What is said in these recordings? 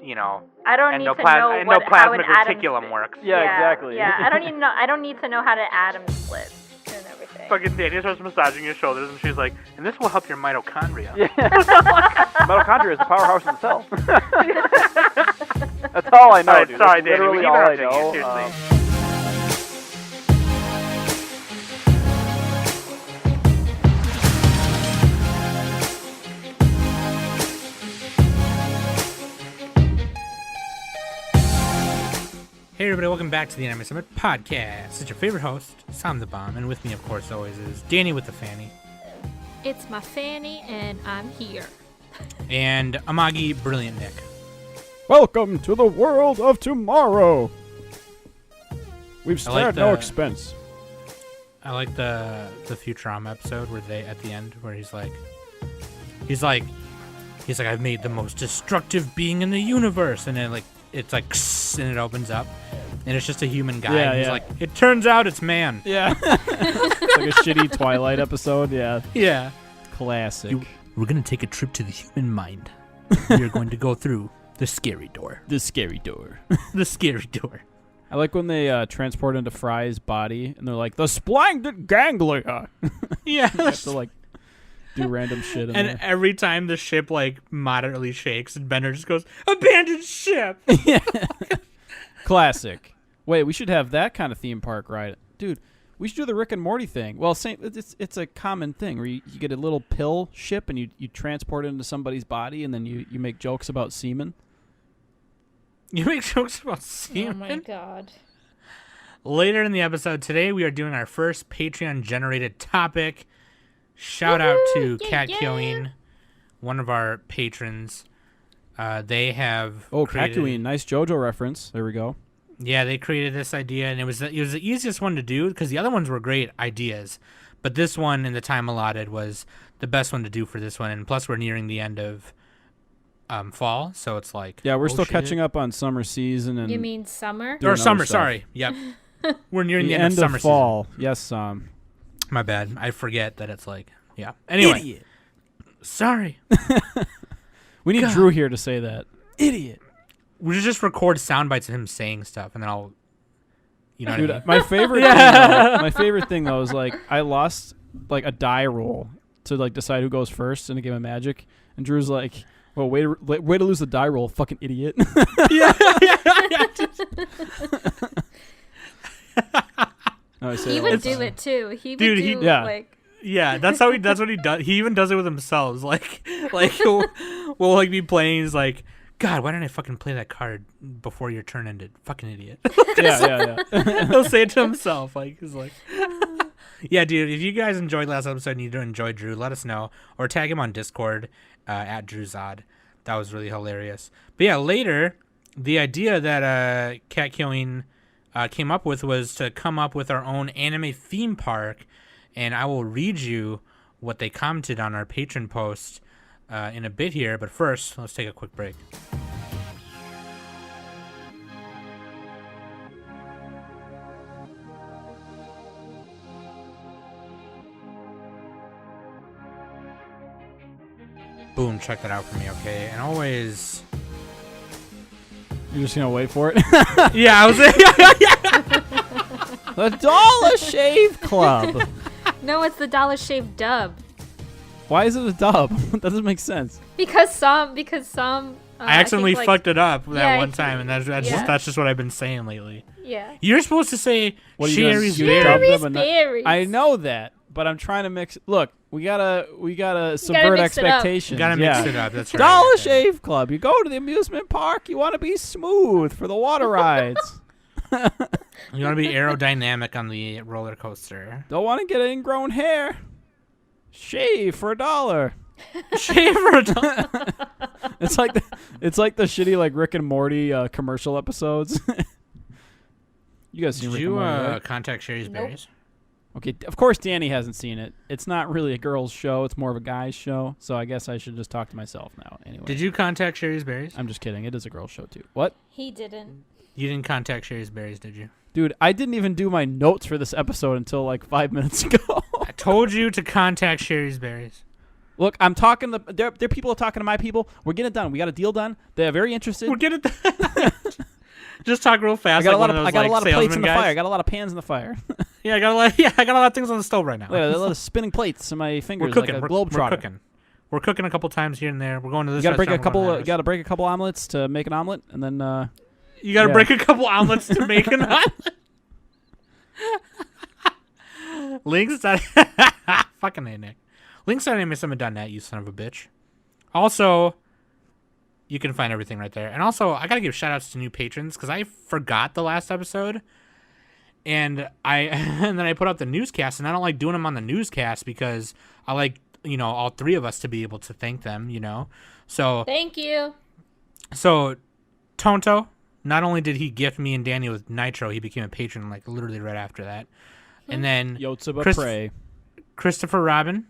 I don't need to know how an reticulum works. Yeah, exactly. Yeah, I don't need to know how the atom splits and everything. Fucking Danny starts massaging your shoulders, and she's like, "And this will help your mitochondria." Yeah. Mitochondria is the powerhouse of the cell. That's all I know, Right, dude. sorry, That's Danny. literally We all I interrupted you, know. seriously. Hey everybody, welcome back to the Anime Summit Podcast. It's your favorite host, Sam the Bomb, and with me, of course, always is Danny with the Fanny. It's my Fanny, and I'm here. And Amagi Brilliant Nick. Welcome to the world of tomorrow. We've spared no expense. I like the Futurama episode where they, at the end, where he's like, I've made the most destructive being in the universe, and then it's like, and it opens up, and it's just a human guy. Yeah, and he's yeah. like, it turns out it's man. Yeah. It's like a shitty Twilight episode. Yeah. Yeah. Classic. We're gonna take a trip to the human mind. We are going to go through the scary door. The scary door. The scary door. I like when they transport into Fry's body, and they're like, the splendid ganglia. Yeah. They have to, do random shit in And there. every time the ship, moderately shakes, and Bender just goes, abandoned ship! Yeah. Classic. Wait, we should have that kind of theme park ride. Dude, we should do the Rick and Morty thing. Well, it's a common thing where you get a little pill ship and you transport it into somebody's body, and then you make jokes about semen. You make jokes about semen? Oh my god. Later in the episode today, we are doing our first Patreon-generated topic. Shout out to Katkyoin, one of our patrons. They have Katkyoin, nice JoJo reference. There we go. Yeah, they created this idea, and it was the easiest one to do because the other ones were great ideas, but this one in the time allotted was the best one to do for this one. And plus, we're nearing the end of fall, so it's like we're still catching up on summer season. And you mean summer? or summer? Sorry, yep. We're nearing the end of summer fall. season. Yes, My bad. I forget that it's Anyway. Idiot. Sorry. We need Drew here to say that. Idiot. We should just record sound bites of him saying stuff, and then I'll. You know Dude, what I mean? my favorite thing though is I lost a die roll to decide who goes first in a game of Magic, and Drew's like, "Well, way to lose the die roll, fucking idiot." Yeah. He would do it too. He would do Yeah, that's what he does. He even does it with himself. We'll be playing. He's like, God, why didn't I fucking play that card before your turn ended? Fucking idiot. Yeah. He'll say it to himself. Yeah, dude. If you guys enjoyed last episode and you don't enjoy Drew, let us know or tag him on Discord at DrewZod. That was really hilarious. But yeah, later the idea that Katkyoin came up with was to come up with our own anime theme park. And I will read you what they commented on our Patreon post in a bit here. But first, let's take a quick break. Boom, check that out for me, okay? And always... You're just gonna wait for it? Yeah, I was... The Dollar Shave Club. No, it's the Dollar Shave Dub. Why is it a dub? That doesn't make sense. Because some. I accidentally fucked it up that one he- time, and that's just what I've been saying lately. Yeah. You're supposed to say Sherry's you Berry. dub Sherry's them Berries. I know that, but I'm trying to mix. Look, we gotta subvert mix it up. expectations. Gotta mix it up. That's right. Dollar Okay. Shave Club. You go to the amusement park. You want to be smooth for the water rides. You want to be aerodynamic on the roller coaster. Don't want to get ingrown hair. Shave for $1. Shave for $1. It's like the shitty Rick and Morty commercial episodes. You guys seen Did Rick you and Morty, right? contact Sherry's Nope. Berries? Okay, of course Danny hasn't seen it. It's not really a girl's show. It's more of a guy's show. So I guess I should just talk to myself now. Anyway. Did you contact Sherry's Berries? I'm just kidding. It is a girl's show too. What? He didn't. You didn't contact Sherry's Berries, did you? Dude, I didn't even do my notes for this episode until 5 minutes ago. I told you to contact Sherry's Berries. Look, I'm talking. Their people are talking to my people. We're getting it done. We got a deal done. They're very interested. We're getting it. Just talk real fast. I got like a lot of, those, I got a lot of plates in the guys. fire. I got a lot of pans in the fire. Yeah, I got a lot of things on the stove right now. Look, a lot of spinning plates in my fingers. We're cooking. Like a We're globetrotter. cooking. We're cooking a couple times here and there. We're going to this. You got to break a restaurant, we're couple. going to You got to break a couple omelets to make an omelet, and then. You got to break a couple omelets to make an omelet. Links at fucking A, Nick. Links at animesummit.net, you son of a bitch. Also, you can find everything right there. And also, I gotta give shout outs to new patrons because I forgot the last episode, and then I put up the newscast, and I don't like doing them on the newscast because I like all three of us to be able to thank them. So Thank you. So Tonto, not only did he gift me and Danny with Nitro, he became a patron like literally right after that. And then Yotsuba Prey. Christopher Robin.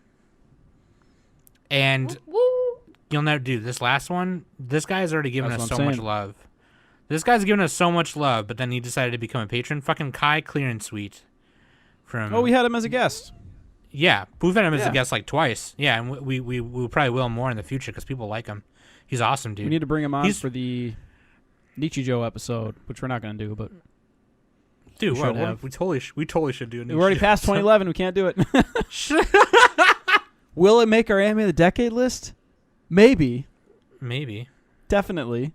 And Woo. you'll never do this last one. This guy has already given That's us what so I'm much saying. love. This guy's given us so much love, but then he decided to become a patron. Fucking Kai Clear and Sweet. Oh, we had him as a guest. Yeah, we've had him as a Yeah. guest like twice. Yeah, and we probably will more in the future because people like him. He's awesome, dude. We need to bring him on for the Nichijou episode, which we're not going to do, but dude, we what, should have. we totally should do. A new we're already shit. past 2011. We can't do it. Will it make our anime of the decade list? Maybe. Maybe. Definitely.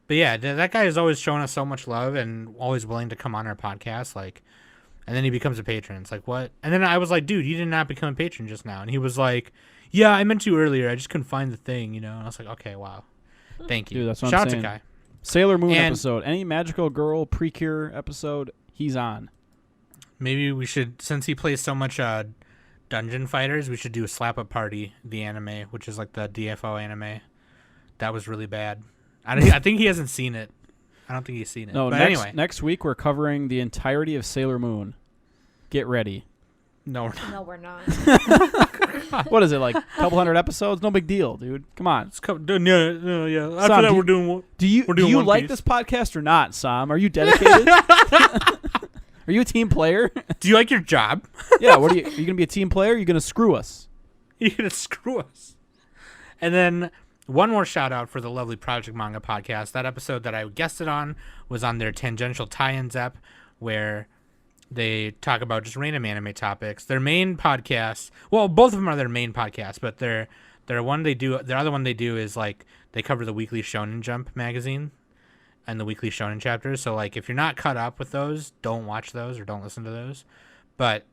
But yeah, that guy has always shown us so much love and always willing to come on our podcast. Like, and then he becomes a patron. It's like, what? And then I was like, dude, you did not become a patron just now. And he was like, yeah, I meant to earlier. I just couldn't find the thing, And I was like, okay, wow. Thank you. Dude, that's what Shout I'm out saying. to Kai. Sailor Moon And- episode. Any Magical Girl Precure episode, he's on. Maybe we should, since he plays so much Dungeon Fighters, we should do a Slap Up Party, the anime, which is like the DFO anime. That was really bad. I think he hasn't seen it. I don't think he's seen it. No, but next, anyway. next week we're covering the entirety of Sailor Moon. Get ready. No, we're not. No, we're not. What is it, like a couple hundred episods? No big deal, dude. Come on. Yeah. After Sam, that, we're doing. Do you We're doing One like Piece. this podcast or not, Sam? Are you dedicated? Are you a team player? Do you like your job? Yeah. What are you gonna be a team player? Or are you gonna screw us? You're gonna screw us. And then one more shout out for the lovely Project Manga podcast. That episode that I guested on was on their Tangential Tie-ins app, where they talk about just random anime topics. Their main podcast, well, both of them are their main podcast, but their other one they do is like they cover the weekly Shonen Jump magazine and the weekly Shonen chapters. So like if you're not caught up with those, don't watch those or don't listen to those. But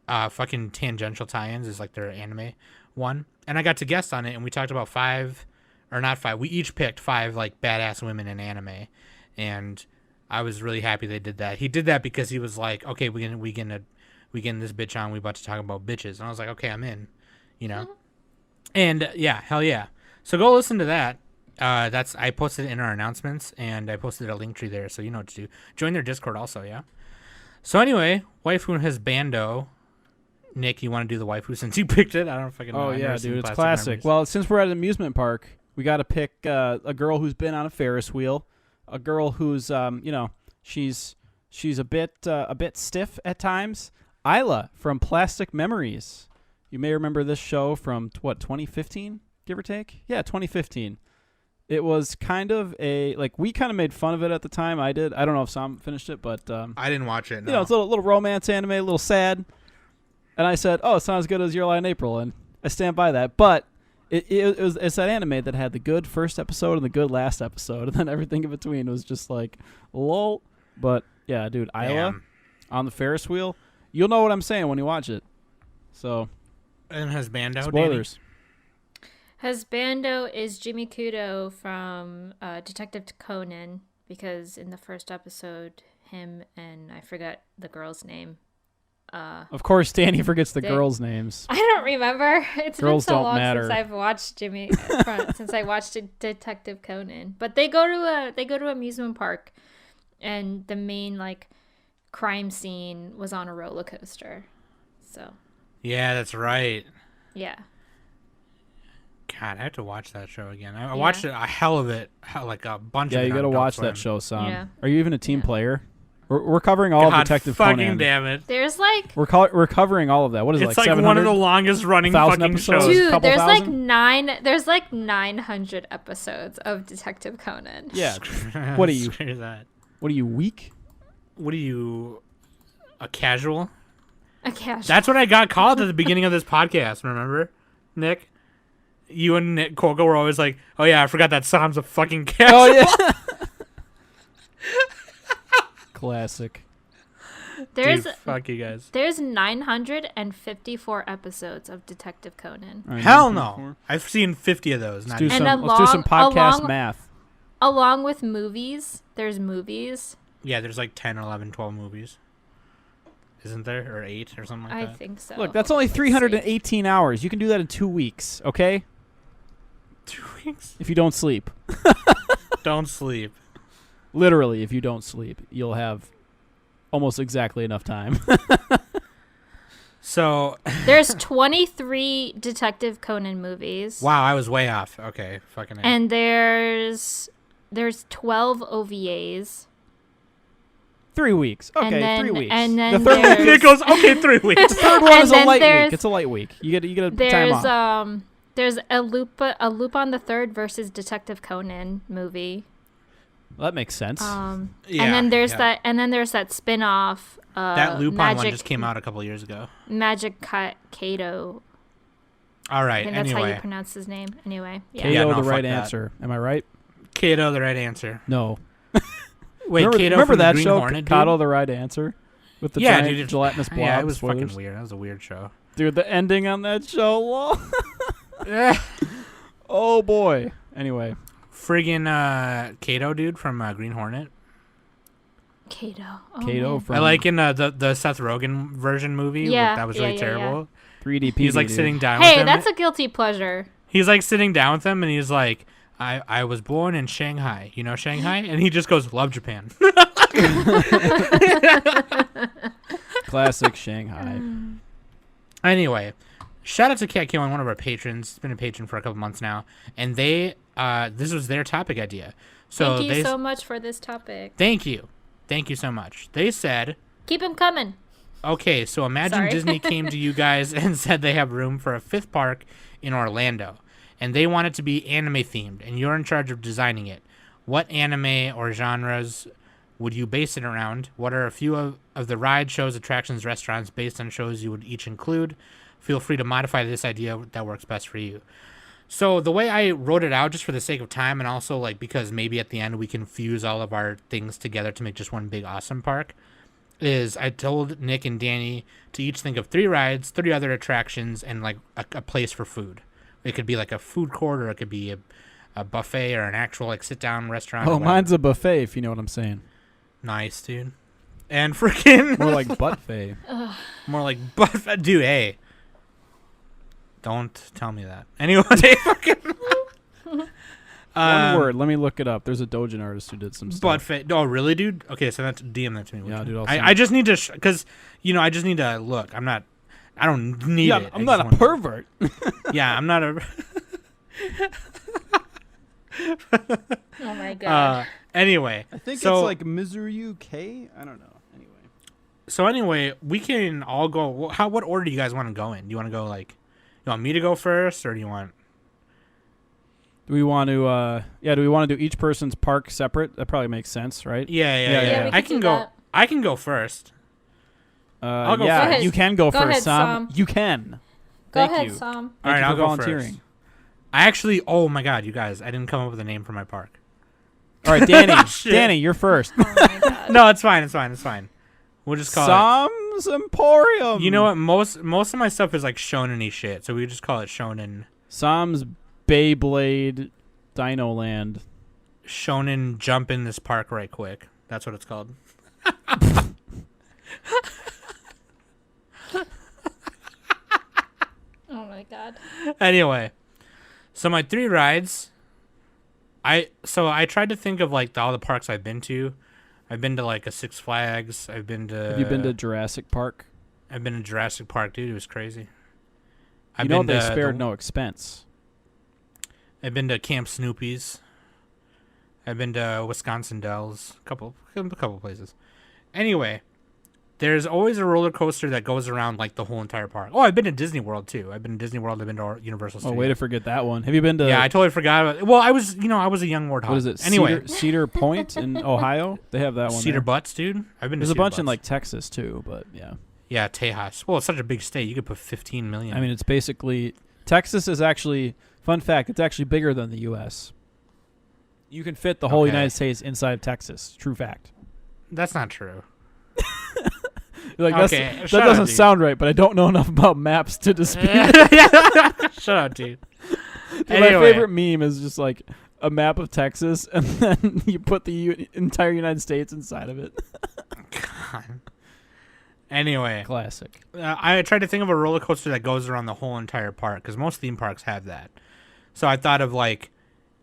fucking Tangential Tie-ins is like their anime one. And I got to guest on it, and we talked about we each picked 5 like badass women in anime, and I was really happy they did that. He did that because he was like, okay, we getting this bitch on, we about to talk about bitches, and I was like, okay, I'm in, and yeah, hell yeah. So go listen to that. I posted it in our announcements, and I posted a link tree there, so you know what to do. Join their Discord also, yeah. So anyway, Waifu and Husbando. Nick, you want to do the waifu since you picked it? I don't fucking know. Oh I've yeah, never seen dude, it's Plastic classic. Memories. Well, since we're at an amusement park, we got to pick a girl who's been on a Ferris wheel, a girl who's she's a bit stiff at times. Isla from Plastic Memories. You may remember this show from 2015, give or take. Yeah, 2015. It was kind of we kind of made fun of it at the time. I did. I don't know if Sam finished it, but I didn't watch it. No. it's a little romance anime, a little sad. And I said, "Oh, it's not as good as Your Lie in April," and I stand by that. But it's that anime that had the good first episode and the good last episode, and then everything in between was just like, lol. But yeah, dude, Isla Damn. on the Ferris wheel. You'll know what I'm saying when you watch it. So, And Husbando, spoilers. Husbando is Jimmy Kudo from Detective Conan, because in the first episode, him and I forgot the girl's name. Of course, Danny forgets the They- girls' names. I don't remember. It's Girls been so don't long matter. since I've watched since I watched Detective Conan. But they go to amusement park, and the main like crime scene was on a roller coaster. So Yeah, that's right. yeah. God, I have to watch that show again. I watched it, a hell of it, like a bunch Yeah, of it. you on got to Adult watch Swim. that show, Sam. Yeah. Are you even a team Yeah. player? We're covering all of God Detective fucking Conan. damn it. There's like We're covering all of that. What is it, It's like like 700? one of the longest running 1,000 fucking episodes? shows. dude, couple there's like thousand? there's like 900 episodes of Detective Conan. Yeah. What are you? Screw that. What are you, weak? What are you, a casual? A cash. That's what I got called at the beginning of this podcast, remember, Nick? You and Nick Coco were always like, oh yeah, I forgot that Sam's a fucking casual. Oh yeah. Classic. There's Dude, fuck you guys. there's 954 episodes of Detective Conan. All right, Hell 954. no. I've seen 50 of those. Not Do even. And some, let's do some podcast along- math. Along with movies, there's movies. Yeah, there's like 10, 11, 12 movies. Isn't there? Or 8 or something like I that. think so. Look, that's only Let's see. 318 hours. You can do that in 2 weeks, okay? 2 weeks? If you don't sleep. Don't sleep. Literally, if you don't sleep, you'll have almost exactly enough time. So, There's 23 Detective Conan movies. wow, I was way off. Okay, fucking A. And there's 12 OVAs. 3 weeks. Okay, and then, 3 weeks. And then the third there's, week It goes, okay, 3 weeks. the third one and is a then light there's- week. It's a light week. You get a time there's off. there's a Lupin the Third versus Detective Conan movie. Well, that makes sense. And Yeah, then there's yeah. that spin-off That Lupin Magic, one just came out a couple years ago. Magic Kato. All I right, think that's how you anyway. pronounce his name. Anyway, yeah. Kato, Yeah, no, the right fuck that. answer. Am I right? Kato, the right answer. No. Wait, remember, Kato remember from the that Green show, Hornet, dude? Kato, the right answer? With the Yeah, giant dude. gelatinous blob. Yeah, it was Spoilers. fucking weird. That was a weird show. Dude, the ending on that show, lol. Oh, boy. Anyway. Friggin' Kato, dude, from Green Hornet. Kato. Oh, Kato man. from I like in the Seth Rogen version movie. Yeah, That was yeah, really yeah, terrible. 3D He's like dude. sitting down with Hey, him. that's a guilty pleasure. He's like sitting down with him, and he's like, I was born in Shanghai. You know Shanghai? And he just goes, love Japan. Classic Shanghai. Anyway, shout out to Katkyoin, one of our patrons. He's been a patron for a couple months now. And they, this was their topic idea. So Thank you they, so much for this topic. Thank you. Thank you so much. They said, Keep them coming. okay, so imagine Sorry. Disney came to you guys and said they have room for a 5th park in Orlando. And they want it to be anime themed, and you're in charge of designing it. What anime or genres would you base it around? What are a few of the rides, shows, attractions, restaurants based on shows you would each include? Feel free to modify this idea that works best for you. So the way I wrote it out, just for the sake of time, and also like because maybe at the end we can fuse all of our things together to make just one big awesome park, is I told Nick and Danny to each think of 3 rides, 3 other attractions, and like a place for food. It could be like a food court, or it could be a buffet, or an actual like sit down restaurant. or Oh, whatever. mine's a buffet, if you know what I'm saying. Nice, dude. And freaking More like buffet. more like buffet, dude. Hey, don't tell me that. Anyway, fucking One word. Let me look it up. There's a Dojin artist who did some stuff. buffet. Oh, really, dude? Okay, so that's DM that to me. Which Yeah, one? dude, I'll send I it. just need to because I just need to look. I don't need Yeah, it. I'm I not just a wanna- pervert. Yeah, I'm not a. Oh my god. Anyway, I think so, it's like Mizuryuki K. I don't know. Anyway. So anyway, we can all go. What order do you guys want to go in? Do you want to go like? You want me to go first, or do you want? Do we want to? Do we want to do each person's park separate? That probably makes sense, right? Yeah. we I could can do go. that. I can go first. I'll go yeah, first. you can go Go first, ahead, Sam. Sam. You can. Go Thank ahead, you. Sam. All Thank right, you I'll for go volunteering. first. I actually. Oh my God, you guys! I didn't come up with a name for my park. All right, Danny. Shit. Danny, you're first. Oh my god. No, it's fine. It's fine. It's fine. We'll just call Sam's Emporium. it. You know what? Most of my stuff is like shonen-y shit, so we just call it shonen. Sam's Beyblade Dino Land. Shonen jump in this park right quick. That's what it's called. Oh my god. Anyway, so my 3 rides. I tried to think of like all the parks I've been to. I've been to like a Six Flags. I've been to. Have you been to Jurassic Park? I've been to Jurassic Park, dude. It was crazy. You know they spared no expense. I've been to Camp Snoopy's. I've been to Wisconsin Dells. A couple places. Anyway, there's always a roller coaster that goes around like the whole entire park. Oh, I've been to Disney World too. I've been to Disney World. I've been to Universal Oh, Studios. way to forget that one. Have you been to? Yeah, I totally forgot about it. Well, I was a young warthog. What is it? Anyway, Cedar Point in Ohio. They have that one. Cedar there. Butts, dude. I've been to There's a Cedar bunch in Butts. like Texas too, but yeah. Yeah, Tejas. Well, it's such a big state. You could put 15 million. I mean, it's basically Texas is actually fun fact. It's actually bigger than the U.S. You can fit the whole Okay. United States inside of Texas. True fact. That's not true. You're like, Okay, that shut up, doesn't dude. sound right, but I don't know enough about maps to dispute. Shut up, dude. My Anyway. favorite meme is just like a map of Texas, and then you put the entire United States inside of it. God. Anyway, Classic. I tried to think of a roller coaster that goes around the whole entire park because most theme parks have that. So I thought of like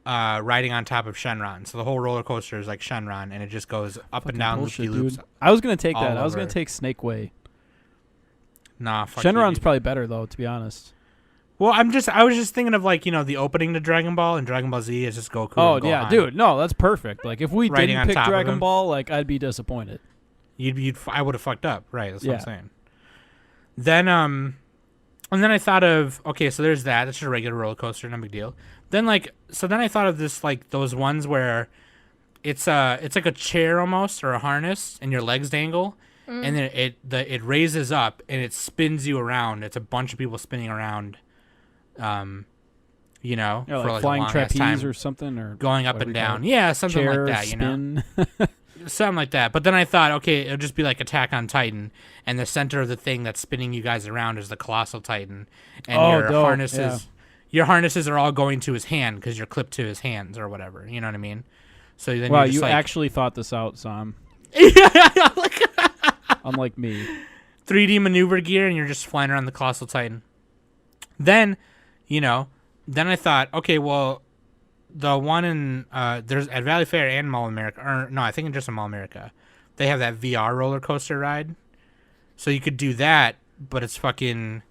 riding on top of Shenron. So the whole roller coaster is like Shenron, and it just goes up and down Bullshit, loop-de-loops. dude. I was gonna take all that. I was over. gonna take Snake Way. Nah, fuck you, Shenron's dude. probably better though, to be honest. Well, I was just thinking of like the opening to Dragon Ball and Dragon Ball Z is just Goku. Oh and yeah, Gohan. dude. No, that's perfect. Like if we Riding didn't on pick top of Dragon him. Ball, like I'd be disappointed. I would have fucked up, right? That's what I'm Yeah. saying. Then and then I thought of so there's that. That's just a regular roller coaster, no big deal. Then then I thought of this like those ones where it's like a chair almost or a harness and your legs dangle, and then it raises up and it spins you around. It's a bunch of people spinning around, Yeah, for like like flying a long trapeze or something, or going up what do and we call down. it? Yeah, something Chair, like that. spin. Something like that. But then I thought, okay, it'll just be like Attack on Titan, and the center of the thing that's spinning you guys around is the Colossal Titan, and Oh, your dope, harnesses are all going to his hand because you're clipped to his hands or whatever. You know what I mean? So then Wow, you're just you like, actually thought this out, Sam. Unlike me. 3D maneuver gear, and you're just flying around the Colossal Titan. Then, then I thought, okay, well, the one in there's at Valley Fair and Mall of America, or no, I think it's just in Mall of America. They have that VR roller coaster ride, so you could do that, but it's fucking,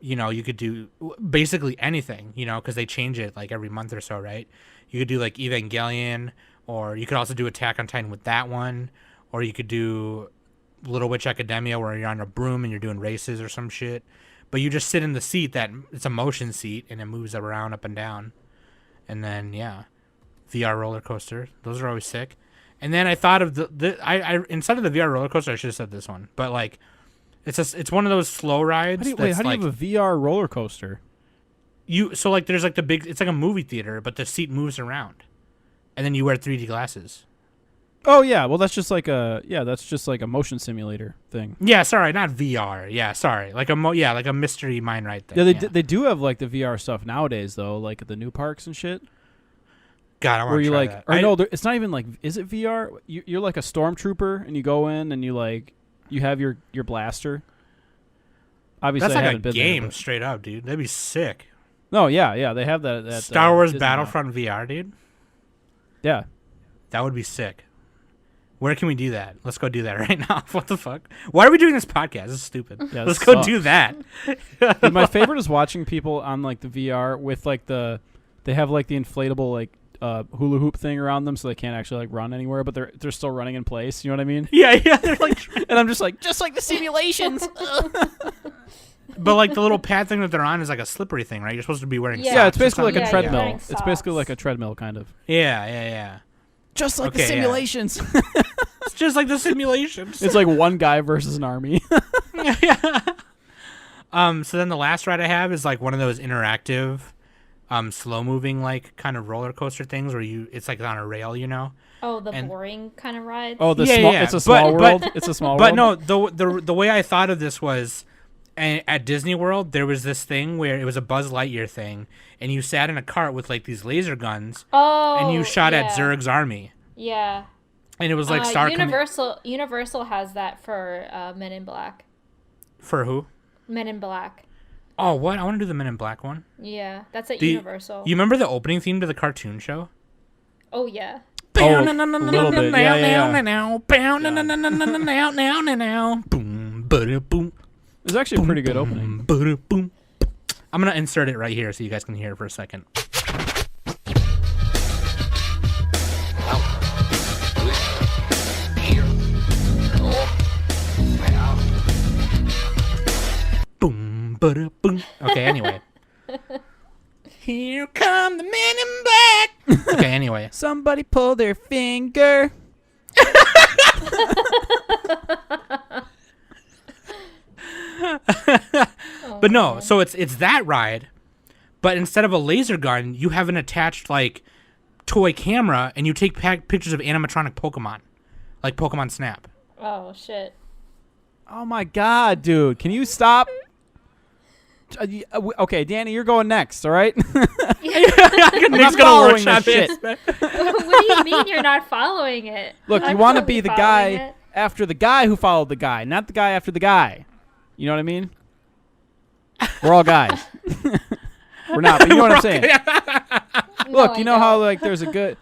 you could do basically anything, because they change it like every month or so, right? You could do like Evangelion, or you could also do Attack on Titan with that one, or you could do Little Witch Academia where you're on a broom and you're doing races or some shit, but you just sit in the seat that it's a motion seat and it moves around up and down. And then VR roller coaster. Those are always sick. And then I thought of I instead of the VR roller coaster, I should have said this one. But like, it's one of those slow rides. How do you have a VR roller coaster? So like there's like the big. It's like a movie theater, but the seat moves around, and then you wear 3D glasses. Oh yeah, well that's just like a motion simulator thing. Yeah, sorry, not VR. Yeah, sorry, like a mystery mind ride thing. Yeah, they do have like the VR stuff nowadays though, like at the new parks and shit. God, I want Where to you try like, that. or no, it's not even like, is it VR? You're like a stormtrooper and you go in and you have your blaster. Obviously, That's I like haven't a been game, there, straight up, dude. That'd be sick. no, yeah, they have that. At, Star Wars Disney. Battlefront VR, dude. Yeah, That would be sick. Where can we do that? Let's go do that right now. What the fuck? Why are we doing this podcast? This is stupid. Yeah, Let's this go sucks. do that. Dude, my favorite is watching people on like the VR with like they have like the inflatable like hula hoop thing around them, so they can't actually like run anywhere, but they're still running in place. You know what I mean? Yeah. They're like, And I'm just like the simulations. but like the little pad thing that they're on is like a slippery thing, right? You're supposed to be wearing. Yeah. socks Yeah, it's or basically like something. a Yeah, you're treadmill. wearing It's basically socks. like a treadmill kind of. Yeah. Just like Okay, the yeah. simulations. It's just like the simulations. It's like one guy versus an army. So then the last ride I have is like one of those interactive, slow moving like kind of roller coaster things where it's like on a rail, Oh, the And- boring kind of rides. Oh, Yeah. it's a small But- world. It's a small But world. no, the way I thought of this was at Disney World, there was this thing where it was a Buzz Lightyear thing, and you sat in a cart with like these laser guns, Oh, and you shot at yeah. Zurg's army, Yeah. and it was like Star Universal has that for Men in Black. for who? Men in Black. Oh, what? I want to do the Men in Black one. Yeah, that's at Do you- Universal. You remember the opening theme to the cartoon show? Oh yeah. Oh, a little bit. Yeah. Boom, ba-da-boom. It's actually a pretty good opening. Boom. I'm gonna insert it right here so you guys can hear it for a second. Ba-da-boom. Okay, anyway. Here come the men in black. Okay, anyway. Somebody pull their finger. But no, so it's that ride, but instead of a laser gun, you have an attached like toy camera, and you take pictures of animatronic Pokemon, like Pokemon Snap. Oh shit. Oh my god, dude! Can you stop? Okay, Danny, you're going next. All right. Nick's gonna following workshop this it. shit. What do you mean you're not following it? Look, I'm you want to totally be the following guy it. after the guy who followed the guy, not the guy after the guy. You know what I mean? We're all guys. We're not, but you know what I'm saying. No, Look, I you know how don't. like there's a good,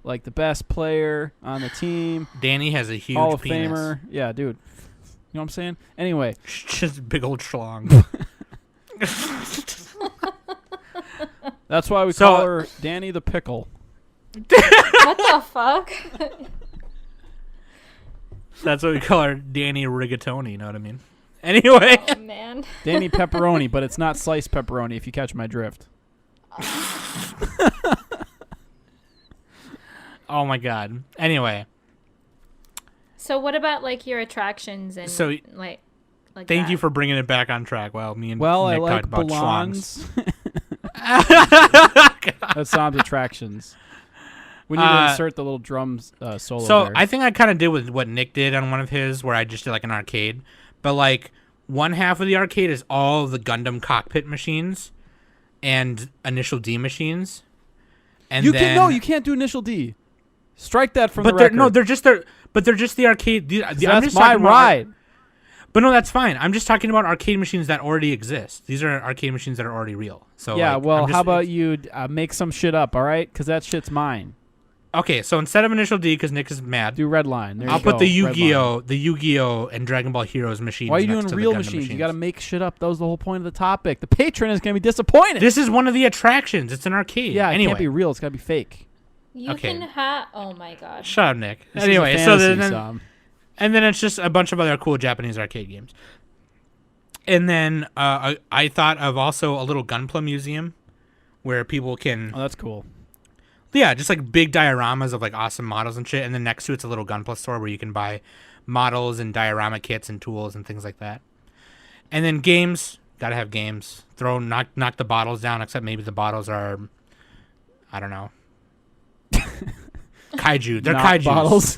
like the best player on the team, Danny has a huge Hall of penis. Famer. Yeah, dude. You know what I'm saying? Anyway, Just a big old schlong. that's why we So- call her Danny the Pickle. What the fuck? That's what we call her, Danny Rigatoni. You know what I mean? Anyway. Oh man. Danny Pepperoni, but it's not sliced pepperoni, if you catch my drift. Oh my god. Anyway, So what about like your attractions and So, like thank you that? for bringing it back on track. Well, me and Well, Nick I like talked about schlongs. balloons. That sounds attractions. We need to insert the little drums solo So there. I think I kind of did with what Nick did on one of his, where I just did like an arcade. But like one half of the arcade is all the Gundam cockpit machines and Initial D machines. And you then, you can't do Initial D. Strike that from but the they're record. no, they're just the arcade. I'm that's just my talking about ride. But no, that's fine. I'm just talking about arcade machines that already exist. These are arcade machines that are already real. So Yeah, like, well, I'm just- how about you make some shit up, all right? Because that shit's mine. Okay, so instead of Initial D, because Nick is mad, Do Redline. There I'll you put go, the Redline. Yu-Gi-Oh and Dragon Ball Heroes machines. Why are you next doing to the real Gundam machines? You got to make shit up. That was the whole point of the topic. The patron is going to be disappointed. This is one of the attractions. It's an arcade. yeah, it anyway. can't be real. It's got to be fake. You Okay. can have. Oh my god. Shut up, Nick. This Anyway, is a so fantasy, then Sam. and then it's just a bunch of other cool Japanese arcade games. And then I thought of also a little Gunpla museum where people can, Oh, that's cool. yeah, just like big dioramas of like awesome models and shit. And then next to it's a little Gunpla store where you can buy models and diorama kits and tools and things like that. And then games, gotta have games. Knock the bottles down, except maybe the bottles are, I don't know, kaiju. They're Knock kaijus. bottles.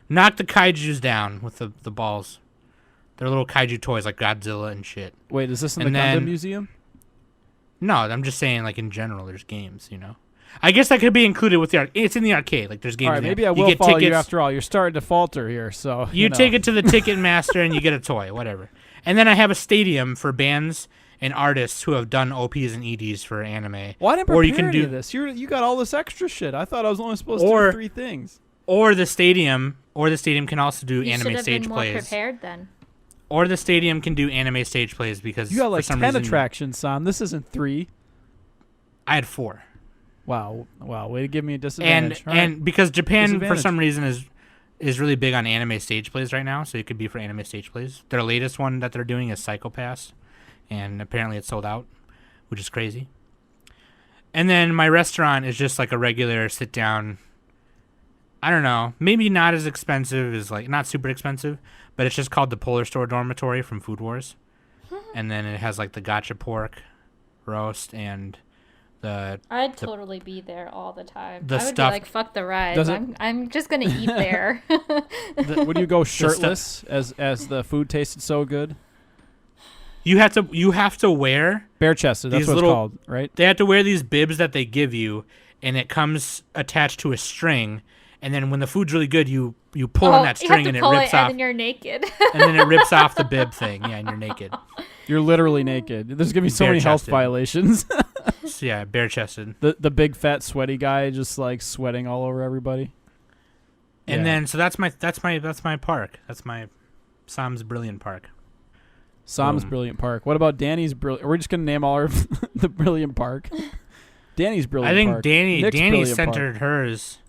knock the kaijus down with the balls. They're little kaiju toys like Godzilla and shit. Wait, is this in And the Gundam then- Museum? No, I'm just saying like in general, there's games. You know, I guess that could be included with the it's in the arcade. Like there's games. All right, in there. maybe I You will get follow tickets. you after all. You're starting to falter here, so You know. take it to the ticket master and you get a toy, whatever. And then I have a stadium for bands and artists who have done OPs and EDs for anime. Well, I didn't or prepare you can any do of this. You got all this extra shit. I thought I was only supposed to Or- do 3 things. Or the stadium can also do You should anime have stage been more plays. prepared then. Or the stadium can do anime stage plays because You got like for some 10 reason, attractions, Sam. This isn't 3. I had 4. Wow, way to give me a And disadvantage. All right. and because Japan for Disadvantage. some reason is really big on anime stage plays right now, so it could be for anime stage plays. Their latest one that they're doing is Psycho Pass, and apparently it's sold out, which is crazy. And then my restaurant is just like a regular sit down. I don't know, maybe not as expensive as like not super expensive, but it's just called the Polar Store Dormitory from Food Wars, and then it has like the gotcha pork roast and the I'd totally be there all the time. the I would stuff- be like, fuck the rides. Does it- I'm just gonna eat there. Would you go shirtless as the food tasted so good? you have to wear. Bare chested, that's These what little- it's called, right? They have to wear these bibs that they give you, and it comes attached to a string. And then when the food's really good, you pull on that you have string to and it pull rips off. and then you're naked. And then it rips off the bib thing. Yeah, and you're naked. You're literally naked. There's gonna be so many health Bare-chested. violations. So, yeah, bare chested. the big fat sweaty guy just like sweating all over everybody. And Yeah. then so that's my park. That's my Sam's Brilliant Park. Sam's Boom. Brilliant Park. What about Danny's Brilliant? We're just gonna name all our the Brilliant Park. Danny's Brilliant I think Park. Danny Nick's Danny Brilliant centered hers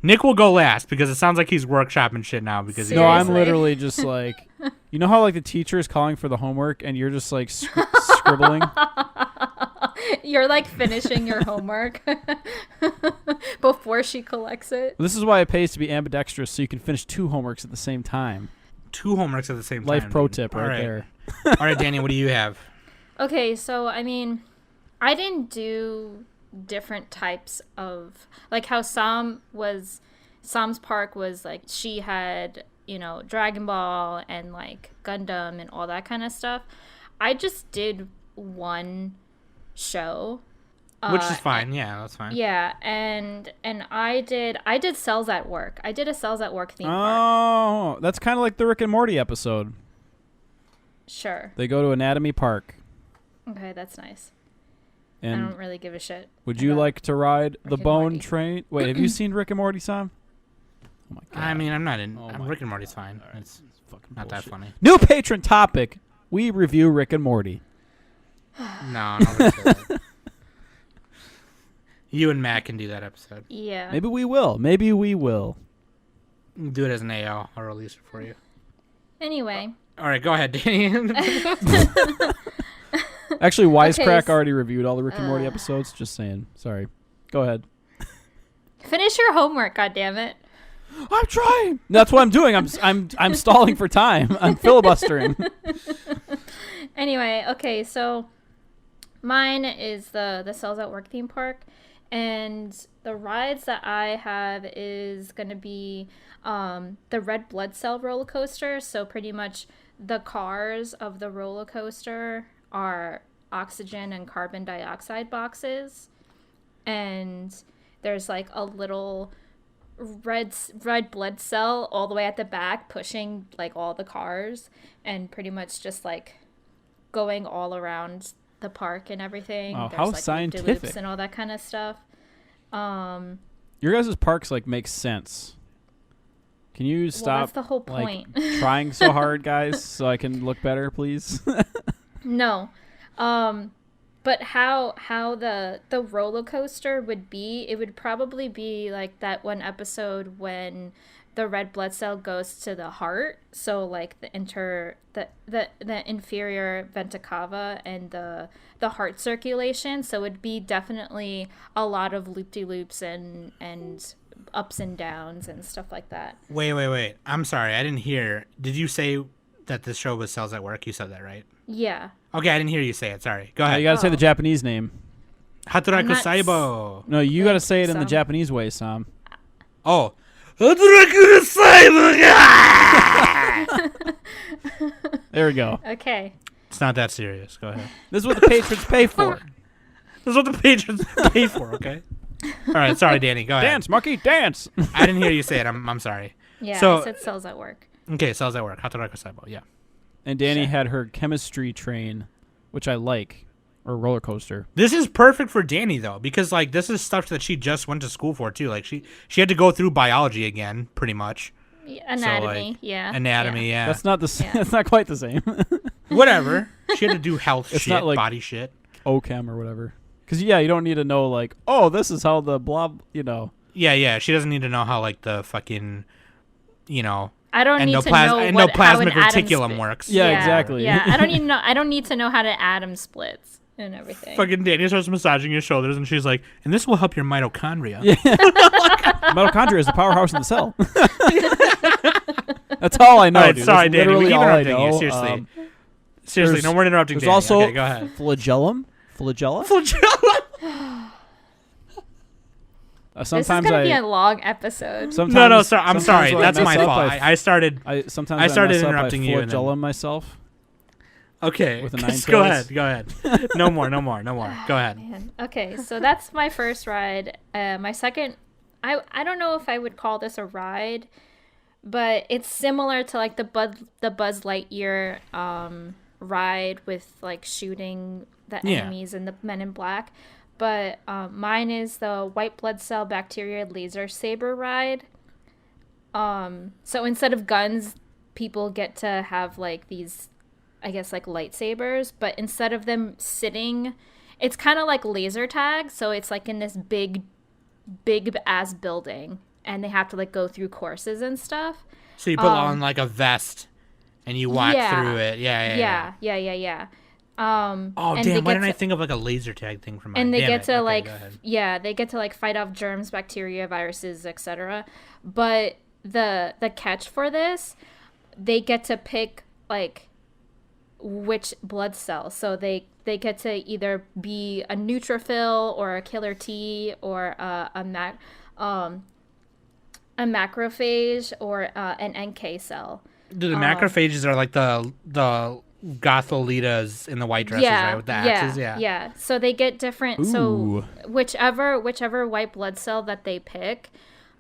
Nick will go last because it sounds like he's workshopping shit now. Because No, I'm Seriously. literally just like, you know how like the teacher is calling for the homework and you're just like scribbling. You're like finishing your homework before she collects it. This is why it pays to be ambidextrous, so you can finish 2 homeworks at the same time. 2 homeworks at the same time. Life pro dude. tip All right there. All right, Danny, what do you have? Okay, so I mean, I didn't do different types of like how Sam's Park was like she had, you know, Dragon Ball and like Gundam and all that kind of stuff. I just did one show. Which is fine. Yeah, that's fine. Yeah, and I did Cells at Work. I did a Cells at Work theme park. Oh, that's kind of like the Rick and Morty episode. Sure. They go to Anatomy Park. Okay, that's nice. I And don't really give a shit. would you about like to ride the and bone Morty. train? Wait, have you seen Rick and Morty, Sam? Oh my god. I mean, I'm not in. Oh my Rick and Morty's fine. All right. It's fucking not that bullshit. funny. New patron topic. We review Rick and Morty. No, not You and Matt can do that episode. Yeah. Maybe we will. Maybe we will. Do it as an AO. I'll release it for you. Anyway. All right, go ahead, Danny. Actually, Wisecrack so- already reviewed all the Rick and Morty episodes. Just saying. Sorry. Go ahead. Finish your homework, goddammit. I'm trying. That's what I'm doing. I'm stalling for time. I'm filibustering. Anyway, okay, so mine is the Cells at Work theme park, and the rides that I have is going to be the red blood cell roller coaster. So pretty much the cars of the roller coaster are oxygen and carbon dioxide boxes, and there's like a little red blood cell all the way at the back pushing like all the cars and pretty much just like going all around the park and everything. Oh, There's, how like, scientific. loop-de-loops and all that kind of stuff. Your guys' parks like make sense. Can you Well, stop that's the whole like point. trying so hard, guys, so I can look better, please? No. But how the roller coaster would be, it would probably be like that one episode when the red blood cell goes to the heart. So like the inferior vena cava and the heart circulation. So it'd be definitely a lot of loop-de-loops and ups and downs and stuff like that. Wait. I'm sorry. I didn't hear. Did you say that this show was Cells at Work? You said that, right? Yeah. Okay, I didn't hear you say it. Sorry. Go You ahead. gotta say the Japanese name. Hataraku not Saibo. No, you gotta say it in the Sam. Japanese way, Sam. Oh. Hataraku Saibo. There we go. Okay. It's not that serious. Go ahead. This is what the patrons pay for. This is what the patrons pay for, okay? All right, sorry, Danny. Go ahead. Dance, monkey, dance. I didn't hear you say it. I'm sorry. Yeah, So- I said Cells at Work. Okay, Cells at Work. Hataraku Saibo. Yeah. And Danny Sure. had her chemistry train, which I like, or roller coaster. This is perfect for Danny though, because like this is stuff that she just went to school for too. Like she had to go through biology again, pretty much. Anatomy, like, yeah. Anatomy, yeah. That's not the same. Yeah. That's not quite the same. Whatever. She had to do health It's shit, not like- body shit. OChem or whatever. Because you don't need to know like, oh, this is how the blob, Yeah. She doesn't need to know how like the fucking, I don't need to know how an endoplasmic atom reticulum split. works. Yeah, exactly. Yeah, I don't need to know how the atom splits and everything. Fucking Danny starts massaging his shoulders, and she's like, "And this will help your mitochondria." Yeah. Mitochondria is the powerhouse in the cell. That's all I know, All right, dude. sorry, That's Danny. We literally keep all I interrupting you. know. Seriously, there's- no more interrupting. There's Danny. also Okay, go ahead. flagellum. Flagella? This is Sometimes gonna be a long episode. sometimes, No, sorry. I'm sometimes sorry. when I That's my mess up, fault. I started. sometimes I started mess up, interrupting you and then- flagellum myself. Okay, With the 9 go tails. ahead. Go ahead. No more. Go ahead. Man. Okay, so that's my first ride. My second, I don't know if I would call this a ride, but it's similar to like the Buzz Lightyear ride with like shooting the Yeah. enemies and the Men in Black. But mine is the white blood cell bacteria laser saber ride. So instead of guns, people get to have like these, I guess, like lightsabers, but instead of them sitting, it's kind of like laser tag. So it's like in this big ass building, and they have to like go through courses and stuff. So you put on like a vest and you walk through it. Yeah. Oh damn! Why didn't I think of like a laser tag thing from mine? And they Damn get it. to Okay, they get to like fight off germs, bacteria, viruses, etc. But the catch for this, they get to pick like which blood cell. So they get to either be a neutrophil or a killer T or a macrophage or an NK cell. The macrophages are like the Gotholitas in the white dresses, right? With the axes, yeah. So they get different. Ooh. So whichever white blood cell that they pick,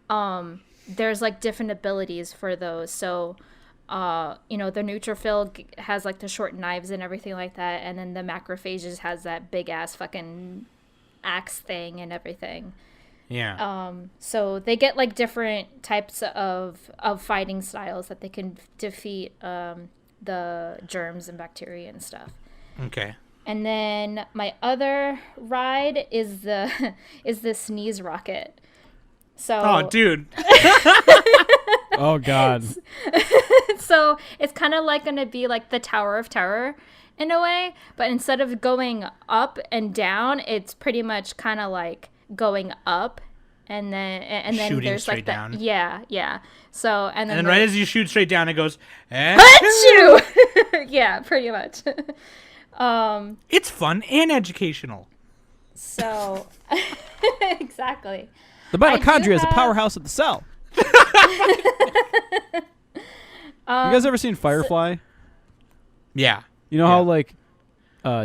there's like different abilities for those. So, the neutrophil has like the short knives and everything like that, and then the macrophages has that big ass fucking axe thing and everything. Yeah. So they get like different types of fighting styles that they can defeat the germs and bacteria and stuff. Okay. And then my other ride is the sneeze rocket. So Oh, dude. Oh God. So it's kind of like going to be like the Tower of Terror in a way, but instead of going up and down, it's pretty much kind of like going up and then Shooting there's straight like down. Yeah. So and then right as you shoot straight down, it goes. Achoo! Yeah, pretty much. It's fun and educational. So exactly. The mitochondria is a powerhouse of the cell. You guys ever seen Firefly? Yeah. You know how like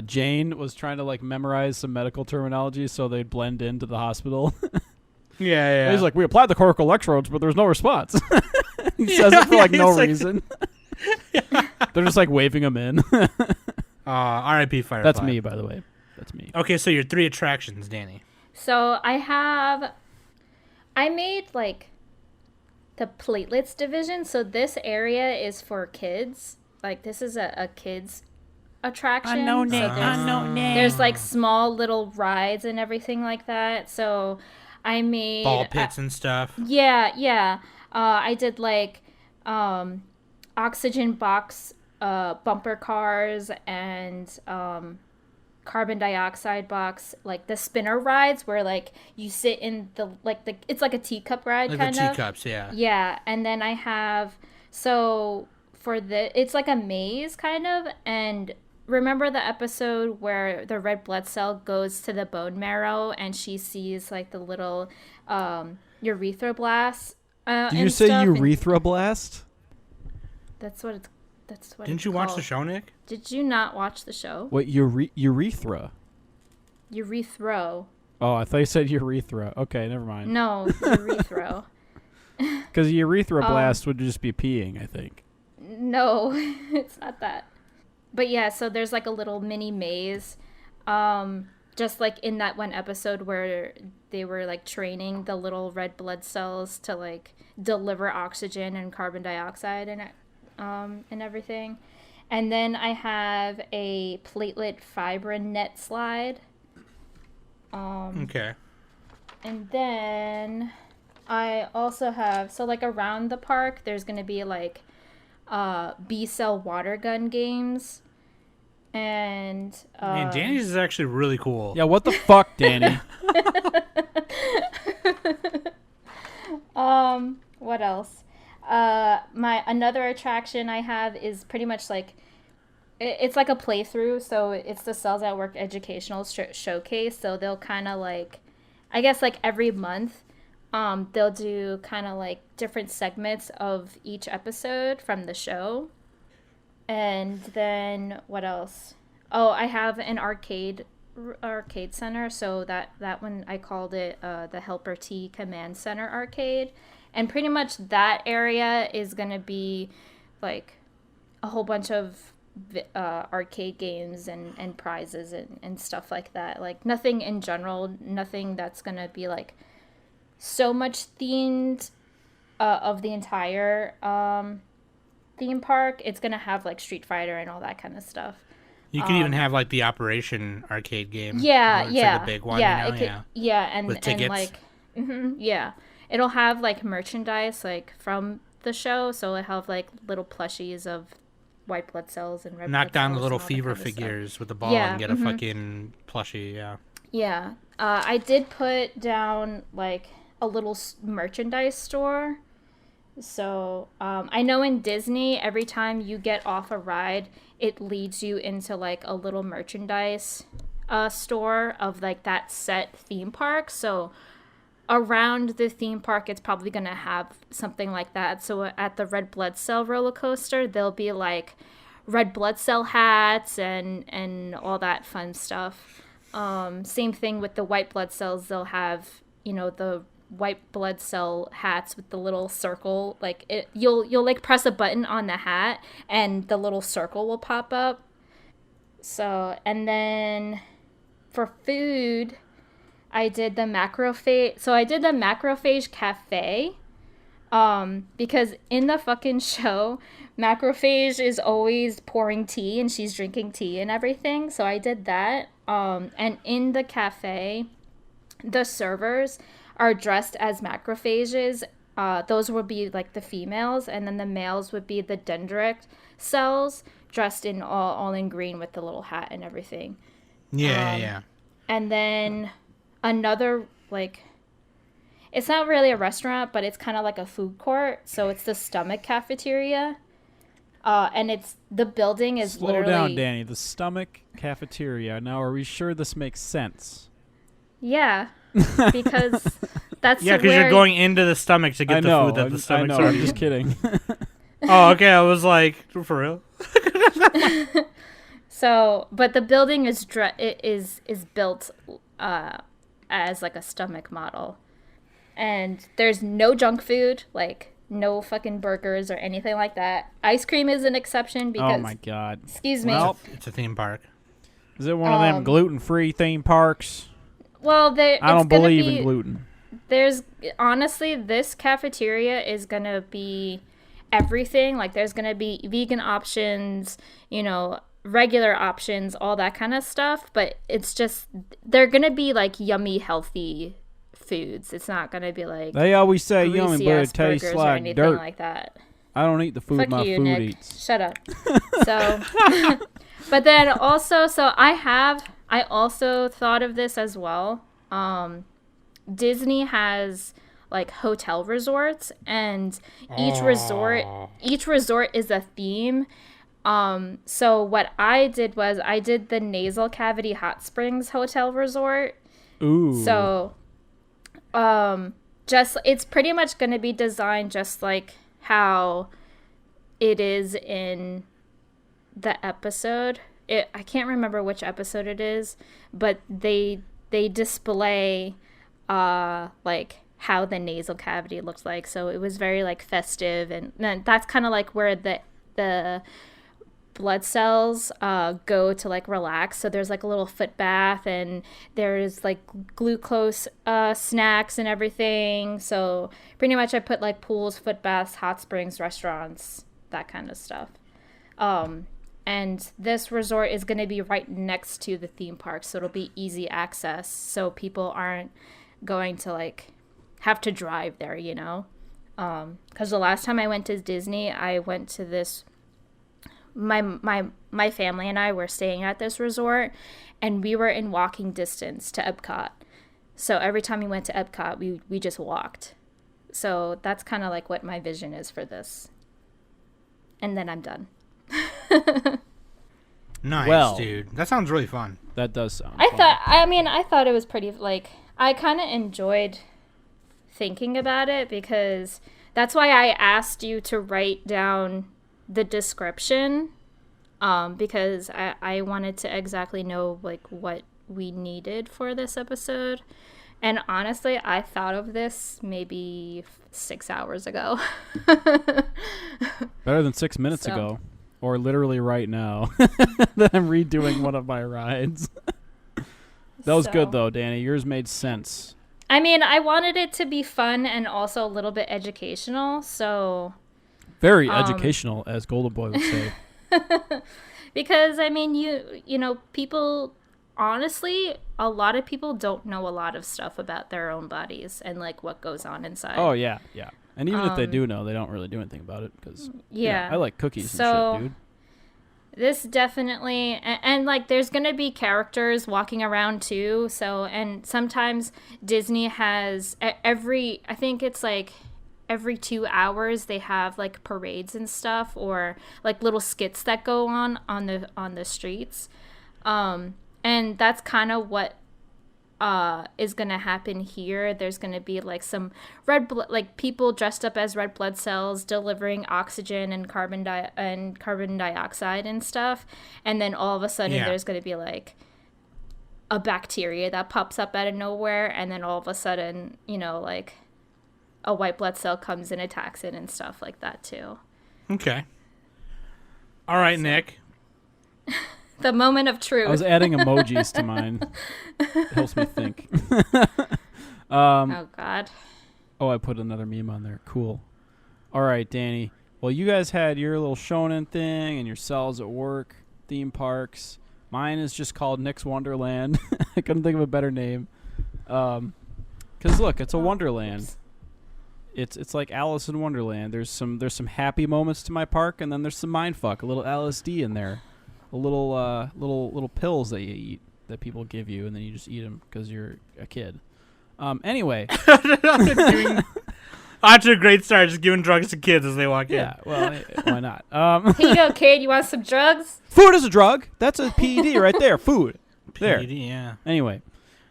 Jane was trying to like memorize some medical terminology so they'd blend into the hospital? Yeah. He's like, we applied the cortical electrodes, but there's no response. He says it for like no reason. They're just like waving him in. R.I.P. Firefly. That's me, by the way. That's me. Okay, so your 3 attractions, Danny. So I made like the platelets division. So this area is for kids. Like this is a kids attraction. Unknown name. There's like small little rides and everything like that. So I made Ball pits and stuff. Yeah. I did like oxygen box bumper cars and carbon dioxide box, like the spinner rides where like you sit in the it's like a teacup ride Like kind the of. teacups, yeah. Yeah, and then I have it's like a maze kind of, and remember the episode where the red blood cell goes to the bone marrow and she sees like the little urethra blast. Did you say urethra blast? That's what Didn't you watch the show, Nick? Did you not watch the show? What, urethra? Urethro. Oh, I thought you said urethra. Okay, never mind. No, urethro. Because urethra blast would just be peeing, I think. No, it's not that. But yeah, so there's like a little mini maze. Just like in that one episode where they were like training the little red blood cells to like deliver oxygen and carbon dioxide and everything. And then I have a platelet fibrin net slide. Okay. And then I also have, so like around the park, there's going to be like B-cell water gun games. And Man, Danny's is actually really cool. Yeah, what the fuck, Danny? What else? Another attraction I have is pretty much like it's like a playthrough, so it's the Cells at Work educational showcase. So they'll kind of like, I guess like every month, they'll do kind of like different segments of each episode from the show. And then what else? Oh, I have an arcade center, so that one I called it the Helper T Command Center arcade. And pretty much that area is going to be like a whole bunch of arcade games and prizes and stuff like that. Like nothing in general, nothing that's going to be like so much themed of the entire theme park. It's going to have like Street Fighter and all that kind of stuff. You could even have like the Operation arcade game. Yeah, it's yeah. like a big one, yeah, you know? and With tickets. and like, yeah. it'll have like merchandise like from the show, so it'll have like little plushies of white blood cells and red Knock blood down cells the little and all that fever kind of stuff. figures with the ball Yeah, and get a fucking plushie. Yeah. Yeah. I did put down like a little merchandise store. So I know in Disney, every time you get off a ride, it leads you into like a little merchandise store of like that set theme park. So around the theme park, it's probably going to have something like that. So at the Red Blood Cell roller coaster, there'll be like red blood cell hats and all that fun stuff. Same thing with the white blood cells. They'll have, the white blood cell hats with the little circle. Like you'll like press a button on the hat and the little circle will pop up. So, and then for food, I did the macrophage. So I did the macrophage cafe. Because in the fucking show, Macrophage is always pouring tea and she's drinking tea and everything. So I did that. And in the cafe, the servers are dressed as macrophages. Those would be like the females, and then the males would be the dendritic cells dressed in all in green with the little hat and everything. Yeah. And then another, like, it's not really a restaurant, but it's kind of like a food court. So it's the Stomach Cafeteria. And the building is Slow literally... down, Danny. The Stomach Cafeteria. Now, are we sure this makes sense? Yeah, because that's Yeah, because you're going into the stomach to get the food that the stomach I know, I'm just kidding. Oh, okay. I was like, for real? So, but the building is built as like a stomach model. And there's no junk food, like no fucking burgers or anything like that. Ice cream is an exception because... Oh, my God. Excuse me. Well, It's a theme park. is it one of them gluten-free theme parks? Well, I don't believe in gluten. Honestly, this cafeteria is going to be everything. Like, there's going to be vegan options, regular options, all that kind of stuff. But it's just, they're going to be like yummy, healthy foods. It's not going to be like... They always say yummy, but it tastes or like anything dirt. like that. I don't eat the food Fuck my you, food Nick. eats. Shut up. So, but then also, I also thought of this as well. Disney has like hotel resorts, and each resort is a theme. So what I did was I did the Nasal Cavity Hot Springs Hotel Resort. Ooh. So, it's pretty much going to be designed just like how it is in the episode. I can't remember which episode it is, but they display like how the nasal cavity looks like. So it was very like festive, and that's kind of like where the blood cells go to like relax. So there's like a little foot bath, and there's like glucose snacks and everything. So pretty much I put like pools, foot baths, hot springs, restaurants, that kind of stuff. And this resort is going to be right next to the theme park, so it'll be easy access, so people aren't going to like have to drive there, because the last time I went to Disney, I went to this, my family and I were staying at this resort, and we were in walking distance to Epcot. So every time we went to Epcot, we just walked. So that's kind of like what my vision is for this. And then I'm done. Nice, Well, dude. That sounds really fun. That does sound I fun. thought it was pretty, like, I kind of enjoyed thinking about it, because that's why I asked you to write down the description, because I wanted to exactly know, like, what we needed for this episode. And honestly, I thought of this maybe 6 hours ago. Better than 6 minutes ago. Or literally right now. That I'm redoing one of my rides. That was good, though, Danny. Yours made sense. I mean, I wanted it to be fun and also a little bit educational, so... Very educational, as Golden Boy would say. Because, I mean, you know, people honestly, a lot of people don't know a lot of stuff about their own bodies and like what goes on inside. Oh yeah. And even if they do know, they don't really do anything about it because I like cookies and shit, dude. This definitely, and like there's going to be characters walking around too. So, and sometimes Disney has I think it's like every 2 hours they have like parades and stuff, or like little skits that go on the streets. And that's kind of what is going to happen here. There's going to be like some like people dressed up as red blood cells delivering oxygen and carbon dioxide and stuff, and then all of a sudden there's going to be like a bacteria that pops up out of nowhere, and then all of a sudden, you know, like a white blood cell comes and attacks it and stuff like that too. Okay. All right, Nick. The moment of truth. I was adding emojis to mine. It helps me think. Oh, God. Oh, I put another meme on there. Cool. All right, Danny. Well, you guys had your little shonen thing and your cells at work, theme parks. Mine is just called Nick's Wonderland. I couldn't think of a better name. Because, look, it's a Wonderland. It's like Alice in Wonderland. There's some happy moments to my park, and then there's some mindfuck, a little LSD in there. A little pills that you eat that people give you, and then you just eat them because you're a kid. Anyway, Off to a great start, just giving drugs to kids as they walk in. Yeah, well, why not? Here you go, kid. You want some drugs? Food is a drug. That's a PED right there. Food. There. PED, yeah. Anyway,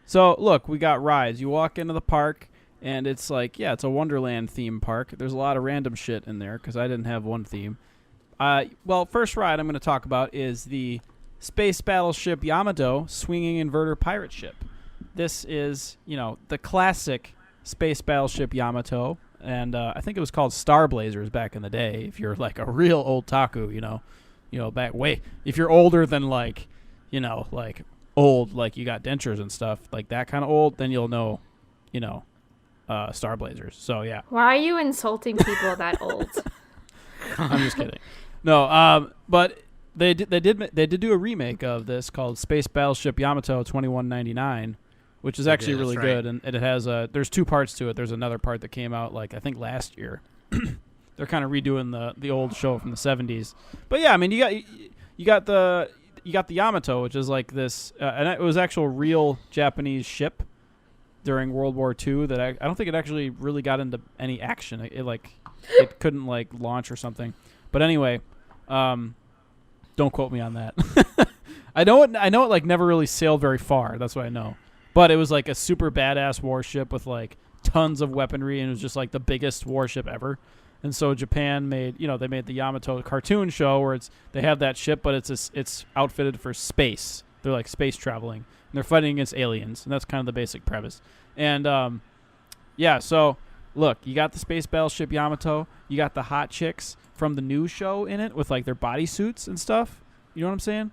so look, we got rides. You walk into the park, and it's like, it's a Wonderland theme park. There's a lot of random shit in there because I didn't have one theme. Well, first ride I'm going to talk about is the Space Battleship Yamato swinging inverter pirate ship. This is, the classic Space Battleship Yamato, and I think it was called Star Blazers back in the day. If you're like a real old taku, if you're older than like old, like you got dentures and stuff, like that kind of old, then you'll know, Star Blazers. So yeah. Why are you insulting people that old? I'm just kidding. No, but they did do a remake of this called Space Battleship Yamato 2199, which is actually really good, and it has there's two parts to it. There's another part that came out I think last year. They're kind of redoing the old show from the 70s. But yeah, I mean you got the Yamato, which is like this, and it was actual real Japanese ship during World War II that I don't think it actually really got into any action. It couldn't launch or something. But anyway, don't quote me on that. I know it never really sailed very far. That's what I know. But it was like a super badass warship with tons of weaponry, and it was just the biggest warship ever. And so Japan made the Yamato cartoon show where they have that ship, but it's outfitted for space. They're space traveling, and they're fighting against aliens, and that's kind of the basic premise. And so look, you got the Space Battleship Yamato, you got the hot chicks from the new show in it with their bodysuits and stuff. You know what I'm saying?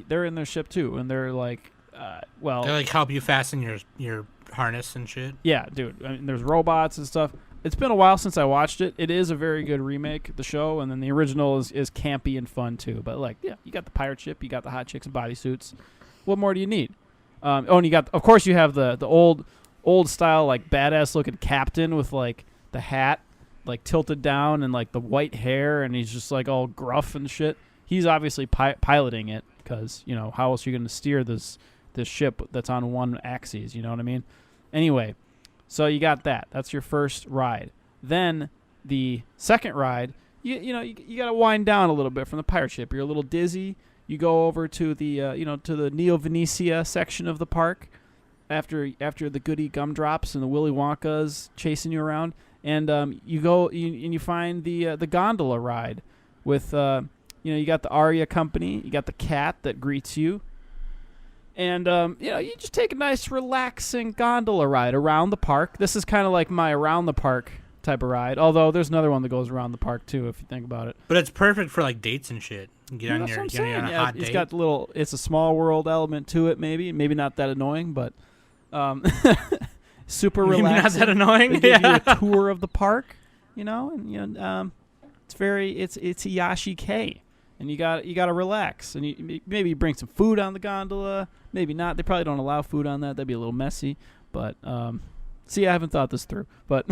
They're in their ship too, and they're they help you fasten your harness and shit. Yeah, dude. I mean, there's robots and stuff. It's been a while since I watched it. It is a very good remake, the show, and then the original is campy and fun too. But you got the pirate ship, you got the hot chicks and bodysuits. What more do you need? And you have the old style badass looking captain with the hat tilted down and the white hair, and he's just all gruff and shit. He's obviously piloting it because how else are you going to steer this ship that's on one axis? You know what I mean? Anyway, so you got that. That's your first ride. Then the second ride, you got to wind down a little bit from the pirate ship. You're a little dizzy. You go over to the to the Neo Venetia section of the park after the Goody Gumdrops and the Willy Wonkas chasing you around, and you go and you find the gondola ride with you got the Aria Company, you got the cat that greets you, and you just take a nice relaxing gondola ride around the park. This is kind of like my around the park type of ride, although there's another one that goes around the park too if you think about it. But it's perfect for dates and shit. Get on a hot date. It's got it's a small world element to it, maybe not that annoying, but super relaxing. Maybe not that annoying. They give you a tour of the park, and it's a Yashi K, and you got to relax, and maybe you bring some food on the gondola, maybe not. They probably don't allow food on that. That'd be a little messy, but see, I haven't thought this through, but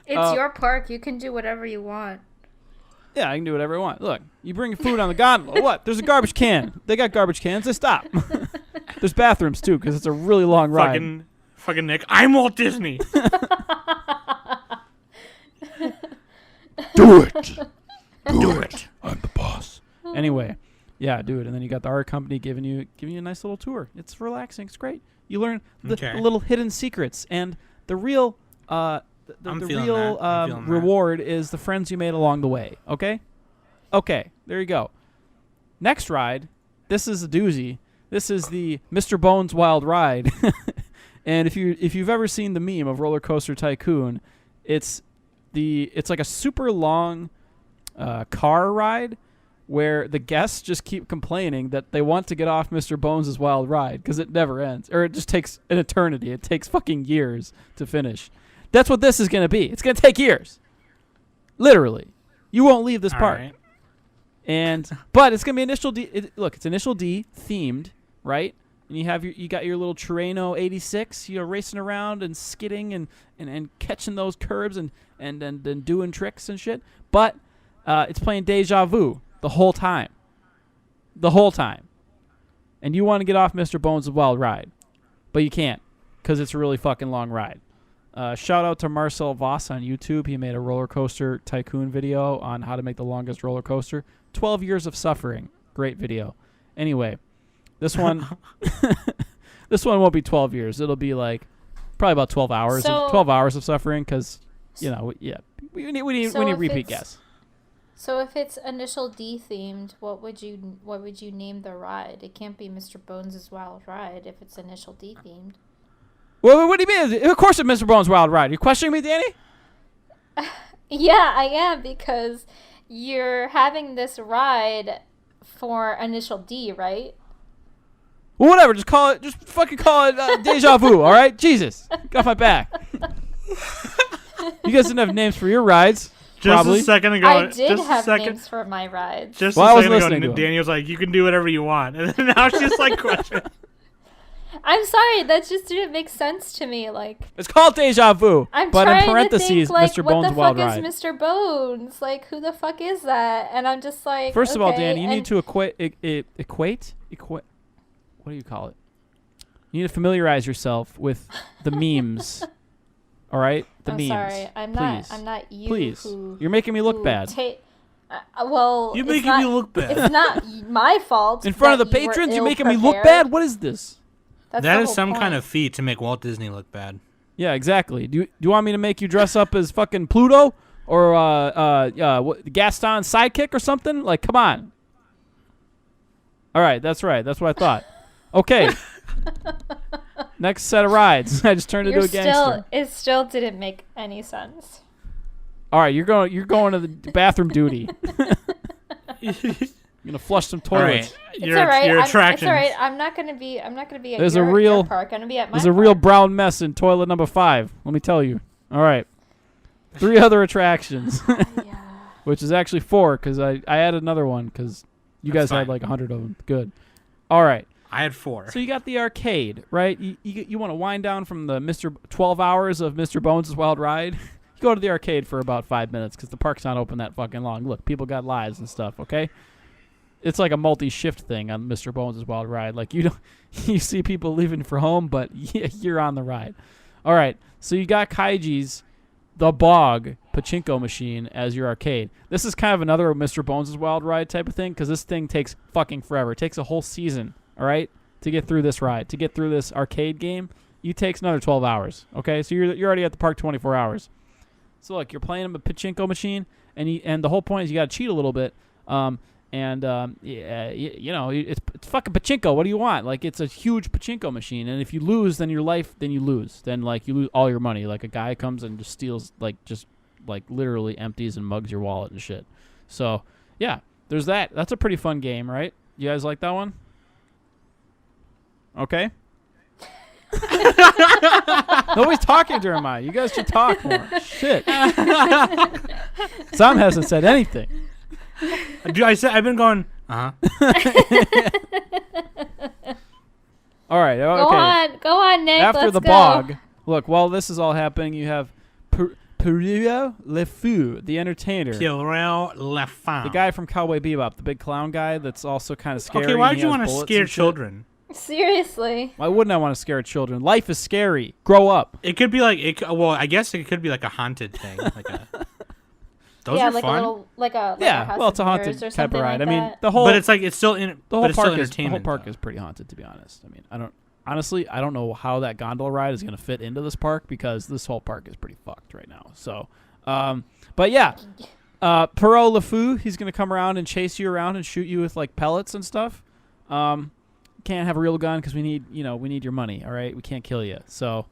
It's your park. You can do whatever you want. yeah, I can do whatever I want. Look, you bring food on the gondola. What? There's a garbage can. They got garbage cans. They stop. There's bathrooms too, because it's a really long ride. Fucking Nick, I'm Walt Disney. Do it. Do it. I'm the boss. Anyway, yeah, do it. And then you got the art company giving you a nice little tour. It's relaxing. It's great. You learn the little hidden secrets, and the real reward is the friends you made along the way. Okay, there you go. Next ride. This is a doozy. This is the Mr. Bones Wild Ride. And if you've ever seen the meme of Roller Coaster Tycoon, it's like a super long car ride where the guests just keep complaining that they want to get off Mr. Bones' Wild Ride because it never ends, or it just takes an eternity. It takes fucking years to finish. That's what this is going to be. It's going to take years. Literally. You won't leave this park. Right. But it's going to be initial D. It's initial D themed, right? And you got your little Terreno 86, racing around and skidding and catching those curbs and doing tricks and shit. But it's playing Deja Vu the whole time. And you want to get off Mr. Bones' Wild Ride, but you can't because it's a really fucking long ride. Shout out to Marcel Voss on YouTube. He made a roller coaster tycoon video on how to make the longest roller coaster. 12 years of suffering. Great video. Anyway, this one won't be 12 years. It'll be like probably about 12 hours. 12 hours of suffering because, we need repeat guests. So if it's initial D themed, what would you name the ride? It can't be Mr. Bones' Wild Ride if it's initial D themed. Well, what do you mean? Of course it's Mr. Bones' Wild Ride. You questioning me, Danny? Yeah, I am, because you're having this ride for initial D, right? Well, whatever. Just fucking call it Deja Vu, all right? Jesus. Get off my back. You guys didn't have names for your rides. Probably. A second ago. I did have names for my rides. Just a second ago, Danny was like, you can do whatever you want. And then now she's like, question. I'm sorry, that just didn't make sense to me. Like, it's called Deja Vu, but in parentheses, to think, like, Mr. Bones' Wild Ride. What the fuck is Mr. Bones? Like, who the fuck is that? And I'm just like, first of all, Danny, you need to equate. What do you call it? You need to familiarize yourself with the memes. All right, the memes. Sorry, I'm not you. Please, you're making me look bad. You're making me look bad. It's not my fault. In front of the patrons, you're making me look bad. What is this? That is some kind of feat to make Walt Disney look bad. Yeah, exactly. Do you want me to make you dress up as fucking Pluto or Gaston's sidekick or something? Like, come on. All right, that's right. That's what I thought. Okay. Next set of rides. I just turned into a gangster. It still didn't make any sense. All right, you're going to the bathroom duty. You're gonna flush some toilets. It's all right. It's all right. I'm not gonna be at your park. I'm gonna be at my There's a real brown mess in toilet number 5. Let me tell you. All right. 3 other attractions, which is actually 4 because I added another one because you guys had like 100 of them. Good. All right. I had 4. So you got the arcade, right? You want to wind down from the 12 hours of Mr. Bones' Wild Ride. You go to the arcade for about 5 minutes because the park's not open that fucking long. Look, people got lives and stuff. Okay. It's like a multi-shift thing on Mr. Bones' Wild Ride. Like, you see people leaving for home, but you're on the ride. All right, so you got Kaiji's The Bog pachinko machine as your arcade. This is kind of another Mr. Bones' Wild Ride type of thing because this thing takes fucking forever. It takes a whole season, all right, to get through this ride. To get through this arcade game, it takes another 12 hours, okay? So you're already at the park 24 hours. So, look, you're playing a pachinko machine, and the whole point is you got to cheat a little bit. It's fucking pachinko. What do you want? Like, it's a huge pachinko machine, and if you lose, then you lose. Then, like, you lose all your money. Like, a guy comes and just steals, literally empties and mugs your wallet and shit. So, yeah, there's that. That's a pretty fun game, right? You guys like that one? Okay. Nobody's talking during mine. You guys should talk more. Shit. Sam hasn't said anything. Dude, I've been going. All right. Okay. Go on, Nick. After let's the go. bog, look, while this is all happening, you have Pierrot Le Fou, the entertainer. Pierrot Le Fou. The guy from Cowboy Bebop, the big clown guy that's also kind of scary. Okay, why and would he you has want to bullets scare and shit. children? Seriously. Why wouldn't I want to scare children? Life is scary. Grow up. It could be like well, I guess it could be like a haunted thing. Like a. Those are like fun. a little like a Yeah, House well, it's a of haunted Mirrors or type of something ride. like I mean, that. the whole But it's like it's still in. the whole but it's park still is the whole entertainment. park though. is pretty haunted, to be honest. I mean, I don't know how that gondola ride is going to fit into this park because this whole park is pretty fucked right now. So, but yeah, Pierrot Le Fou, he's going to come around and chase you around and shoot you with like pellets and stuff. Can't have a real gun because we need your money. All right, we can't kill you. So,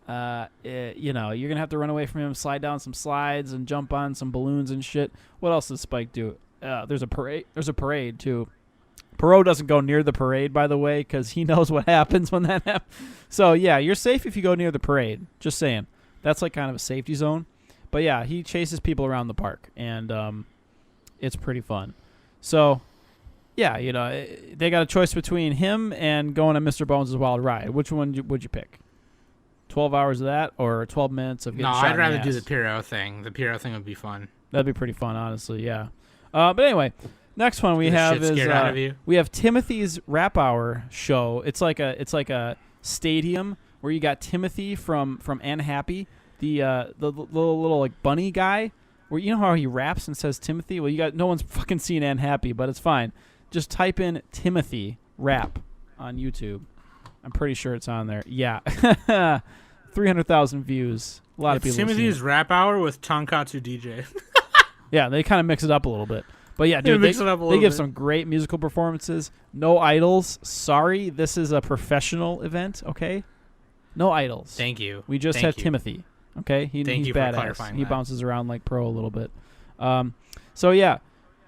you're gonna have to run away from him, slide down some slides, and jump on some balloons and shit. What else does Spike do? There's a parade. There's a parade too. Perot doesn't go near the parade, by the way, because he knows what happens when that happens. So yeah, you're safe if you go near the parade. Just saying, that's like kind of a safety zone. But yeah, he chases people around the park, and it's pretty fun. So yeah, they got a choice between him and going on Mr. Bones' Wild Ride. Which one would you pick? 12 hours of that or 12 minutes of getting shot I'd in rather the do ass? the Pierrot thing. The Pierrot thing would be fun. That'd be pretty fun, honestly, yeah. But anyway, next one we Get the have shit is scared out of you. we have Timothy's Rap Hour show. It's like a stadium where you got Timothy from Unhappy, the little like bunny guy, where you know how he raps and says Timothy. Well, no one's fucking seen Unhappy, but it's fine. Just type in Timothy rap on YouTube. I'm pretty sure it's on there. Yeah, 300,000 views. A lot of people. Timothy's have Rap Hour with Tonkatsu DJ. yeah, they kind of mix it up a little bit. But yeah, dude, mix it up a they little give bit. some great musical performances. No idols. Sorry, this is a professional event. Okay, no idols. Thank you. We just Thank have you. Timothy. Okay, he's you for badass. clarifying He that. bounces around like Pro a little bit. So yeah,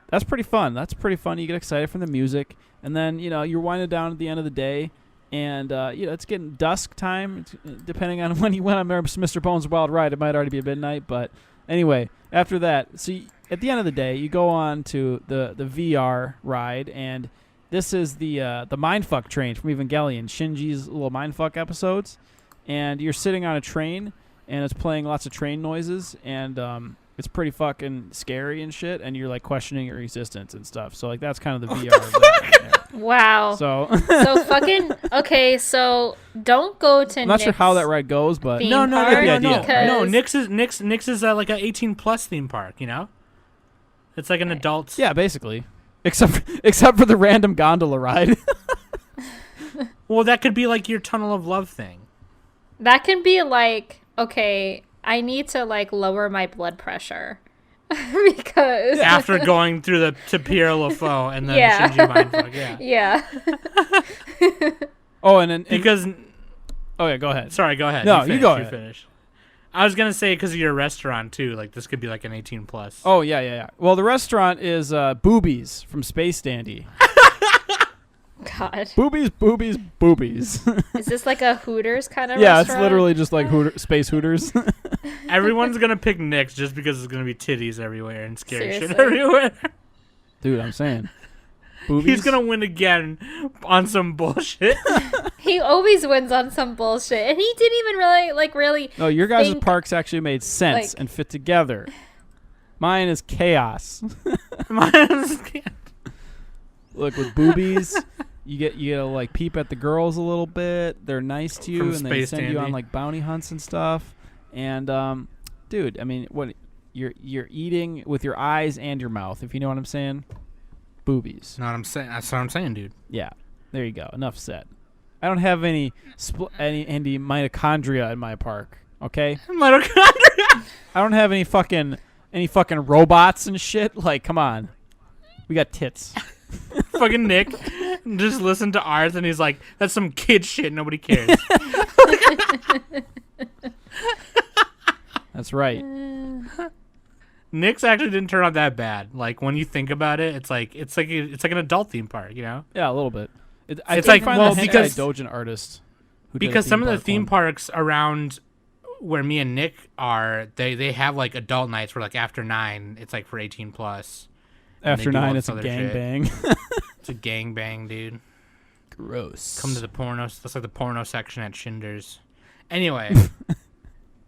that's pretty fun. You get excited from the music, and then you're winding down at the end of the day, and it's getting dusk time. Depending on when you went on Mr. Bones' Wild Ride, it might already be midnight. But anyway, after that, at the end of the day, you go on to the VR ride, and this is the mindfuck train from Evangelion, Shinji's little mindfuck episodes, and you're sitting on a train, and it's playing lots of train noises, and it's pretty fucking scary and shit, and you're like questioning your existence and stuff. So like that's kind of the VR. Of that. Wow. So So fucking okay. So don't go to. I'm not sure Nick's how that ride goes, but theme No, park idea. because no. Nick's is like a 18+ theme park. It's like an adult. yeah, basically, except for the random gondola ride. Well, that could be like your Tunnel of Love thing. that can be like okay. I need to like lower my blood pressure because After going through to Pierre LaFaux and then Yeah. the Shinji Mindfuck. Yeah. yeah. Oh, and Because oh yeah, go ahead. sorry, go ahead. No, you finish, go ahead. Finish. I was gonna say because of your restaurant too. Like this could be like an 18+. Oh yeah. Well, the restaurant is Boobies from Space Dandy. God. Boobies. Is this like a Hooters kind of Yeah, restaurant? it's literally just like Space Hooters. Everyone's gonna pick Nick's just because it's gonna be titties everywhere and scary shit Seriously. everywhere. Dude, I'm saying. Boobies. He's gonna win again on some bullshit. He always wins on some bullshit, and he didn't even really. No, your guys' think, parks actually made sense like- and fit together. Mine is chaos. Look, with boobies, you get to like peep at the girls a little bit. They're nice to you, From and they Space send you on Dandy. like bounty hunts and stuff. And dude, I mean, what you're eating with your eyes and your mouth, if you know what I'm saying. Boobies. No, that's what I'm saying, dude. Yeah, there you go. Enough said. I don't have any mitochondria in my park. Okay, Mitochondria. I don't have any fucking robots and shit. Like, come on, we got tits. Fucking Nick just listened to ours and he's like, "That's some kid shit. Nobody cares." That's right. Nick's actually didn't turn out that bad. Like when you think about it, it's like an adult theme park, Yeah, a little bit. It's did like, find well, the hentai because- Dojin artist. Who did a because some of the park theme one. parks around where me and Nick are, they have like adult nights where like after 9 it's like for 18+, And they After do all 9, this it's a other shit. gangbang. It's a gangbang, dude. Gross. Come to the porno. That's like the porno section at Schindler's. Anyway,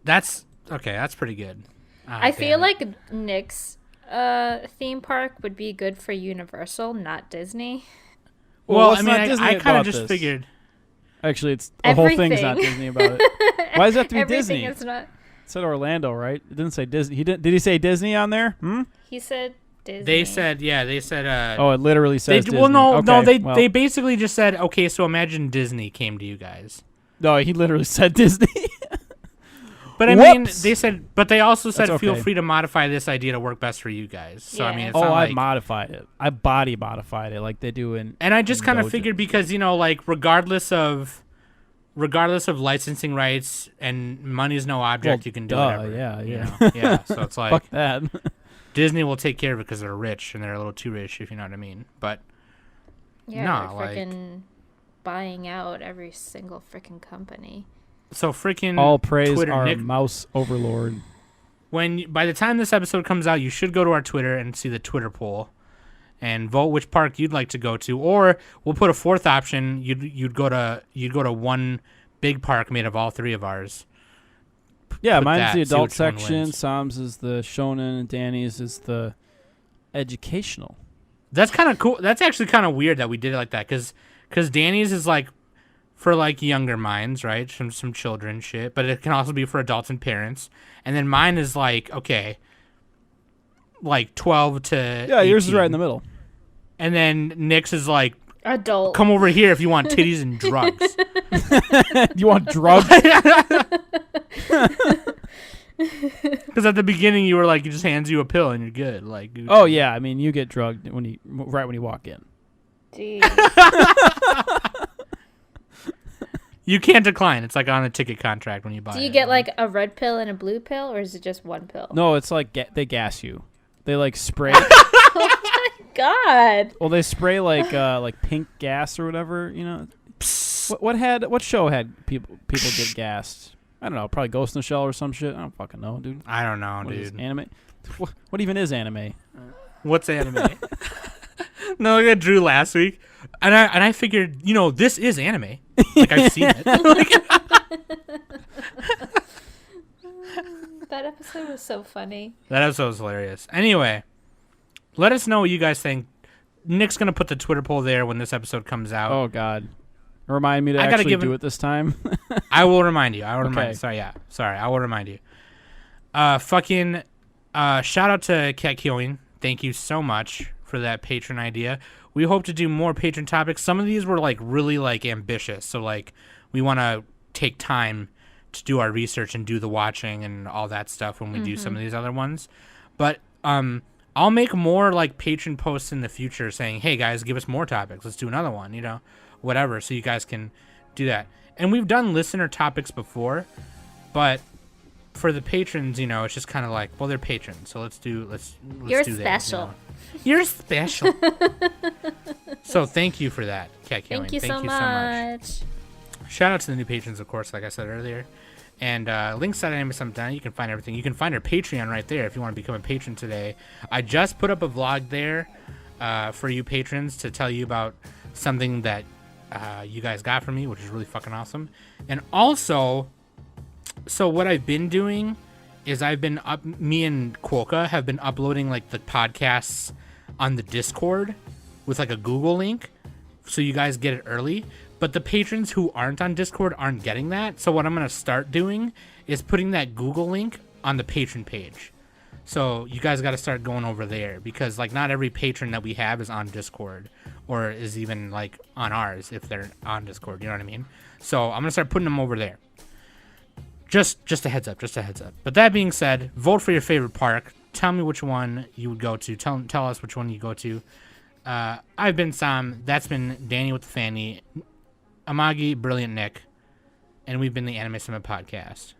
that's okay. That's pretty good. I feel like Nick's theme park would be good for Universal, not Disney. Well, what's I mean, not Disney I kind of about just this? figured. Actually, it's the whole thing's not Everything. Disney about it. Why does it have to be Everything Disney? is not. It said Orlando, right? It didn't say Disney. Did he say Disney on there? He said Disney. They said, They said. Oh, it literally says Disney. Well, no, Okay, They basically just said, okay, so imagine Disney came to you guys. No, he literally said Disney. But I mean, Whoops. they also said, That's feel okay. free to modify this idea to work best for you guys. So I mean, it's Oh, not I like, modified it. I body modified it like they do in. and I just kind of Dojo. figured because like regardless of licensing rights and money is no object, Well, you can do duh, whatever. yeah, you yeah. know? Yeah. So it's like Fuck that. Disney will take care of it because they're rich and they're a little too rich, if you know what I mean. But Yeah, nah, they're freaking buying out every single freaking company. so freaking All praise Twitter, our Nick, mouse overlord. by the time this episode comes out, you should go to our Twitter and see the Twitter poll and vote which park you'd like to go to, or we'll put a fourth option. You'd go to one big park made of all three of ours. Yeah, Put mine's that, the see adult which one section. wins. Sam's is the shonen, and Danny's is the educational. That's kind of cool. That's actually kind of weird that we did it like that, because Danny's is like for like younger minds, right? Some children shit, but it can also be for adults and parents. And then mine is like, okay, like 12 to Yeah, yours is 18. right in the middle. And then Nick's is like, Adult. come over here if you want titties and drugs. You want drugs? Because at the beginning you were like, he just hands you a pill and you're good. Like, dude. Oh yeah, I mean you get drugged right when you walk in. Jeez. You can't decline. It's like on a ticket contract when you buy it. Do you get like a red pill and a blue pill, or is it just one pill? No, it's like they gas you. They like spray. God. Well, they spray like pink gas or whatever. You know. What show had people get gassed? I don't know. Probably Ghost in the Shell or some shit. I don't fucking know, dude. I don't know, What is dude. anime? What even is anime? What's anime? No, look at Drew last week, and I figured, this is anime. Like, I've seen it. That episode was so funny. That episode was hilarious. Anyway, let us know what you guys think. Nick's gonna put the Twitter poll there when this episode comes out. Oh God, remind me to I gotta actually give do it- it this time. I will remind you. I will remind Okay. you. Sorry. I will remind you. Shout out to Katkyoin. Thank you so much for that patron idea. We hope to do more patron topics. Some of these were like really like ambitious. So like we want to take time to do our research and do the watching and all that stuff when we do some of these other ones. But I'll make more like patron posts in the future saying, hey guys, give us more topics. Let's do another one, whatever. So you guys can do that. And we've done listener topics before, but for the patrons, it's just kind of like, well, they're patrons, so let's do You're do special. That, You're special. So thank you for that, Katkyoin. Thank you so much. Shout out to the new patrons, of course, like I said earlier. And links at Amazon, you can find everything. You can find our Patreon right there if you want to become a patron today. I just put up a vlog there for you patrons to tell you about something that you guys got from me, which is really fucking awesome. And also, so what I've been doing is me and Quokka have been uploading like the podcasts on the Discord with like a Google link, so you guys get it early. But the patrons who aren't on Discord aren't getting that. So what I'm going to start doing is putting that Google link on the patron page. So you guys got to start going over there, because like not every patron that we have is on Discord or is even like on ours if they're on Discord. You know what I mean? So I'm going to start putting them over there. Just a heads up. But that being said, vote for your favorite park. Tell me which one you would go to. Tell us which one you go to. I've been Sam. That's been Danny with the Fanny. Amagi, Brilliant Nick, and we've been the Anime Summit Podcast.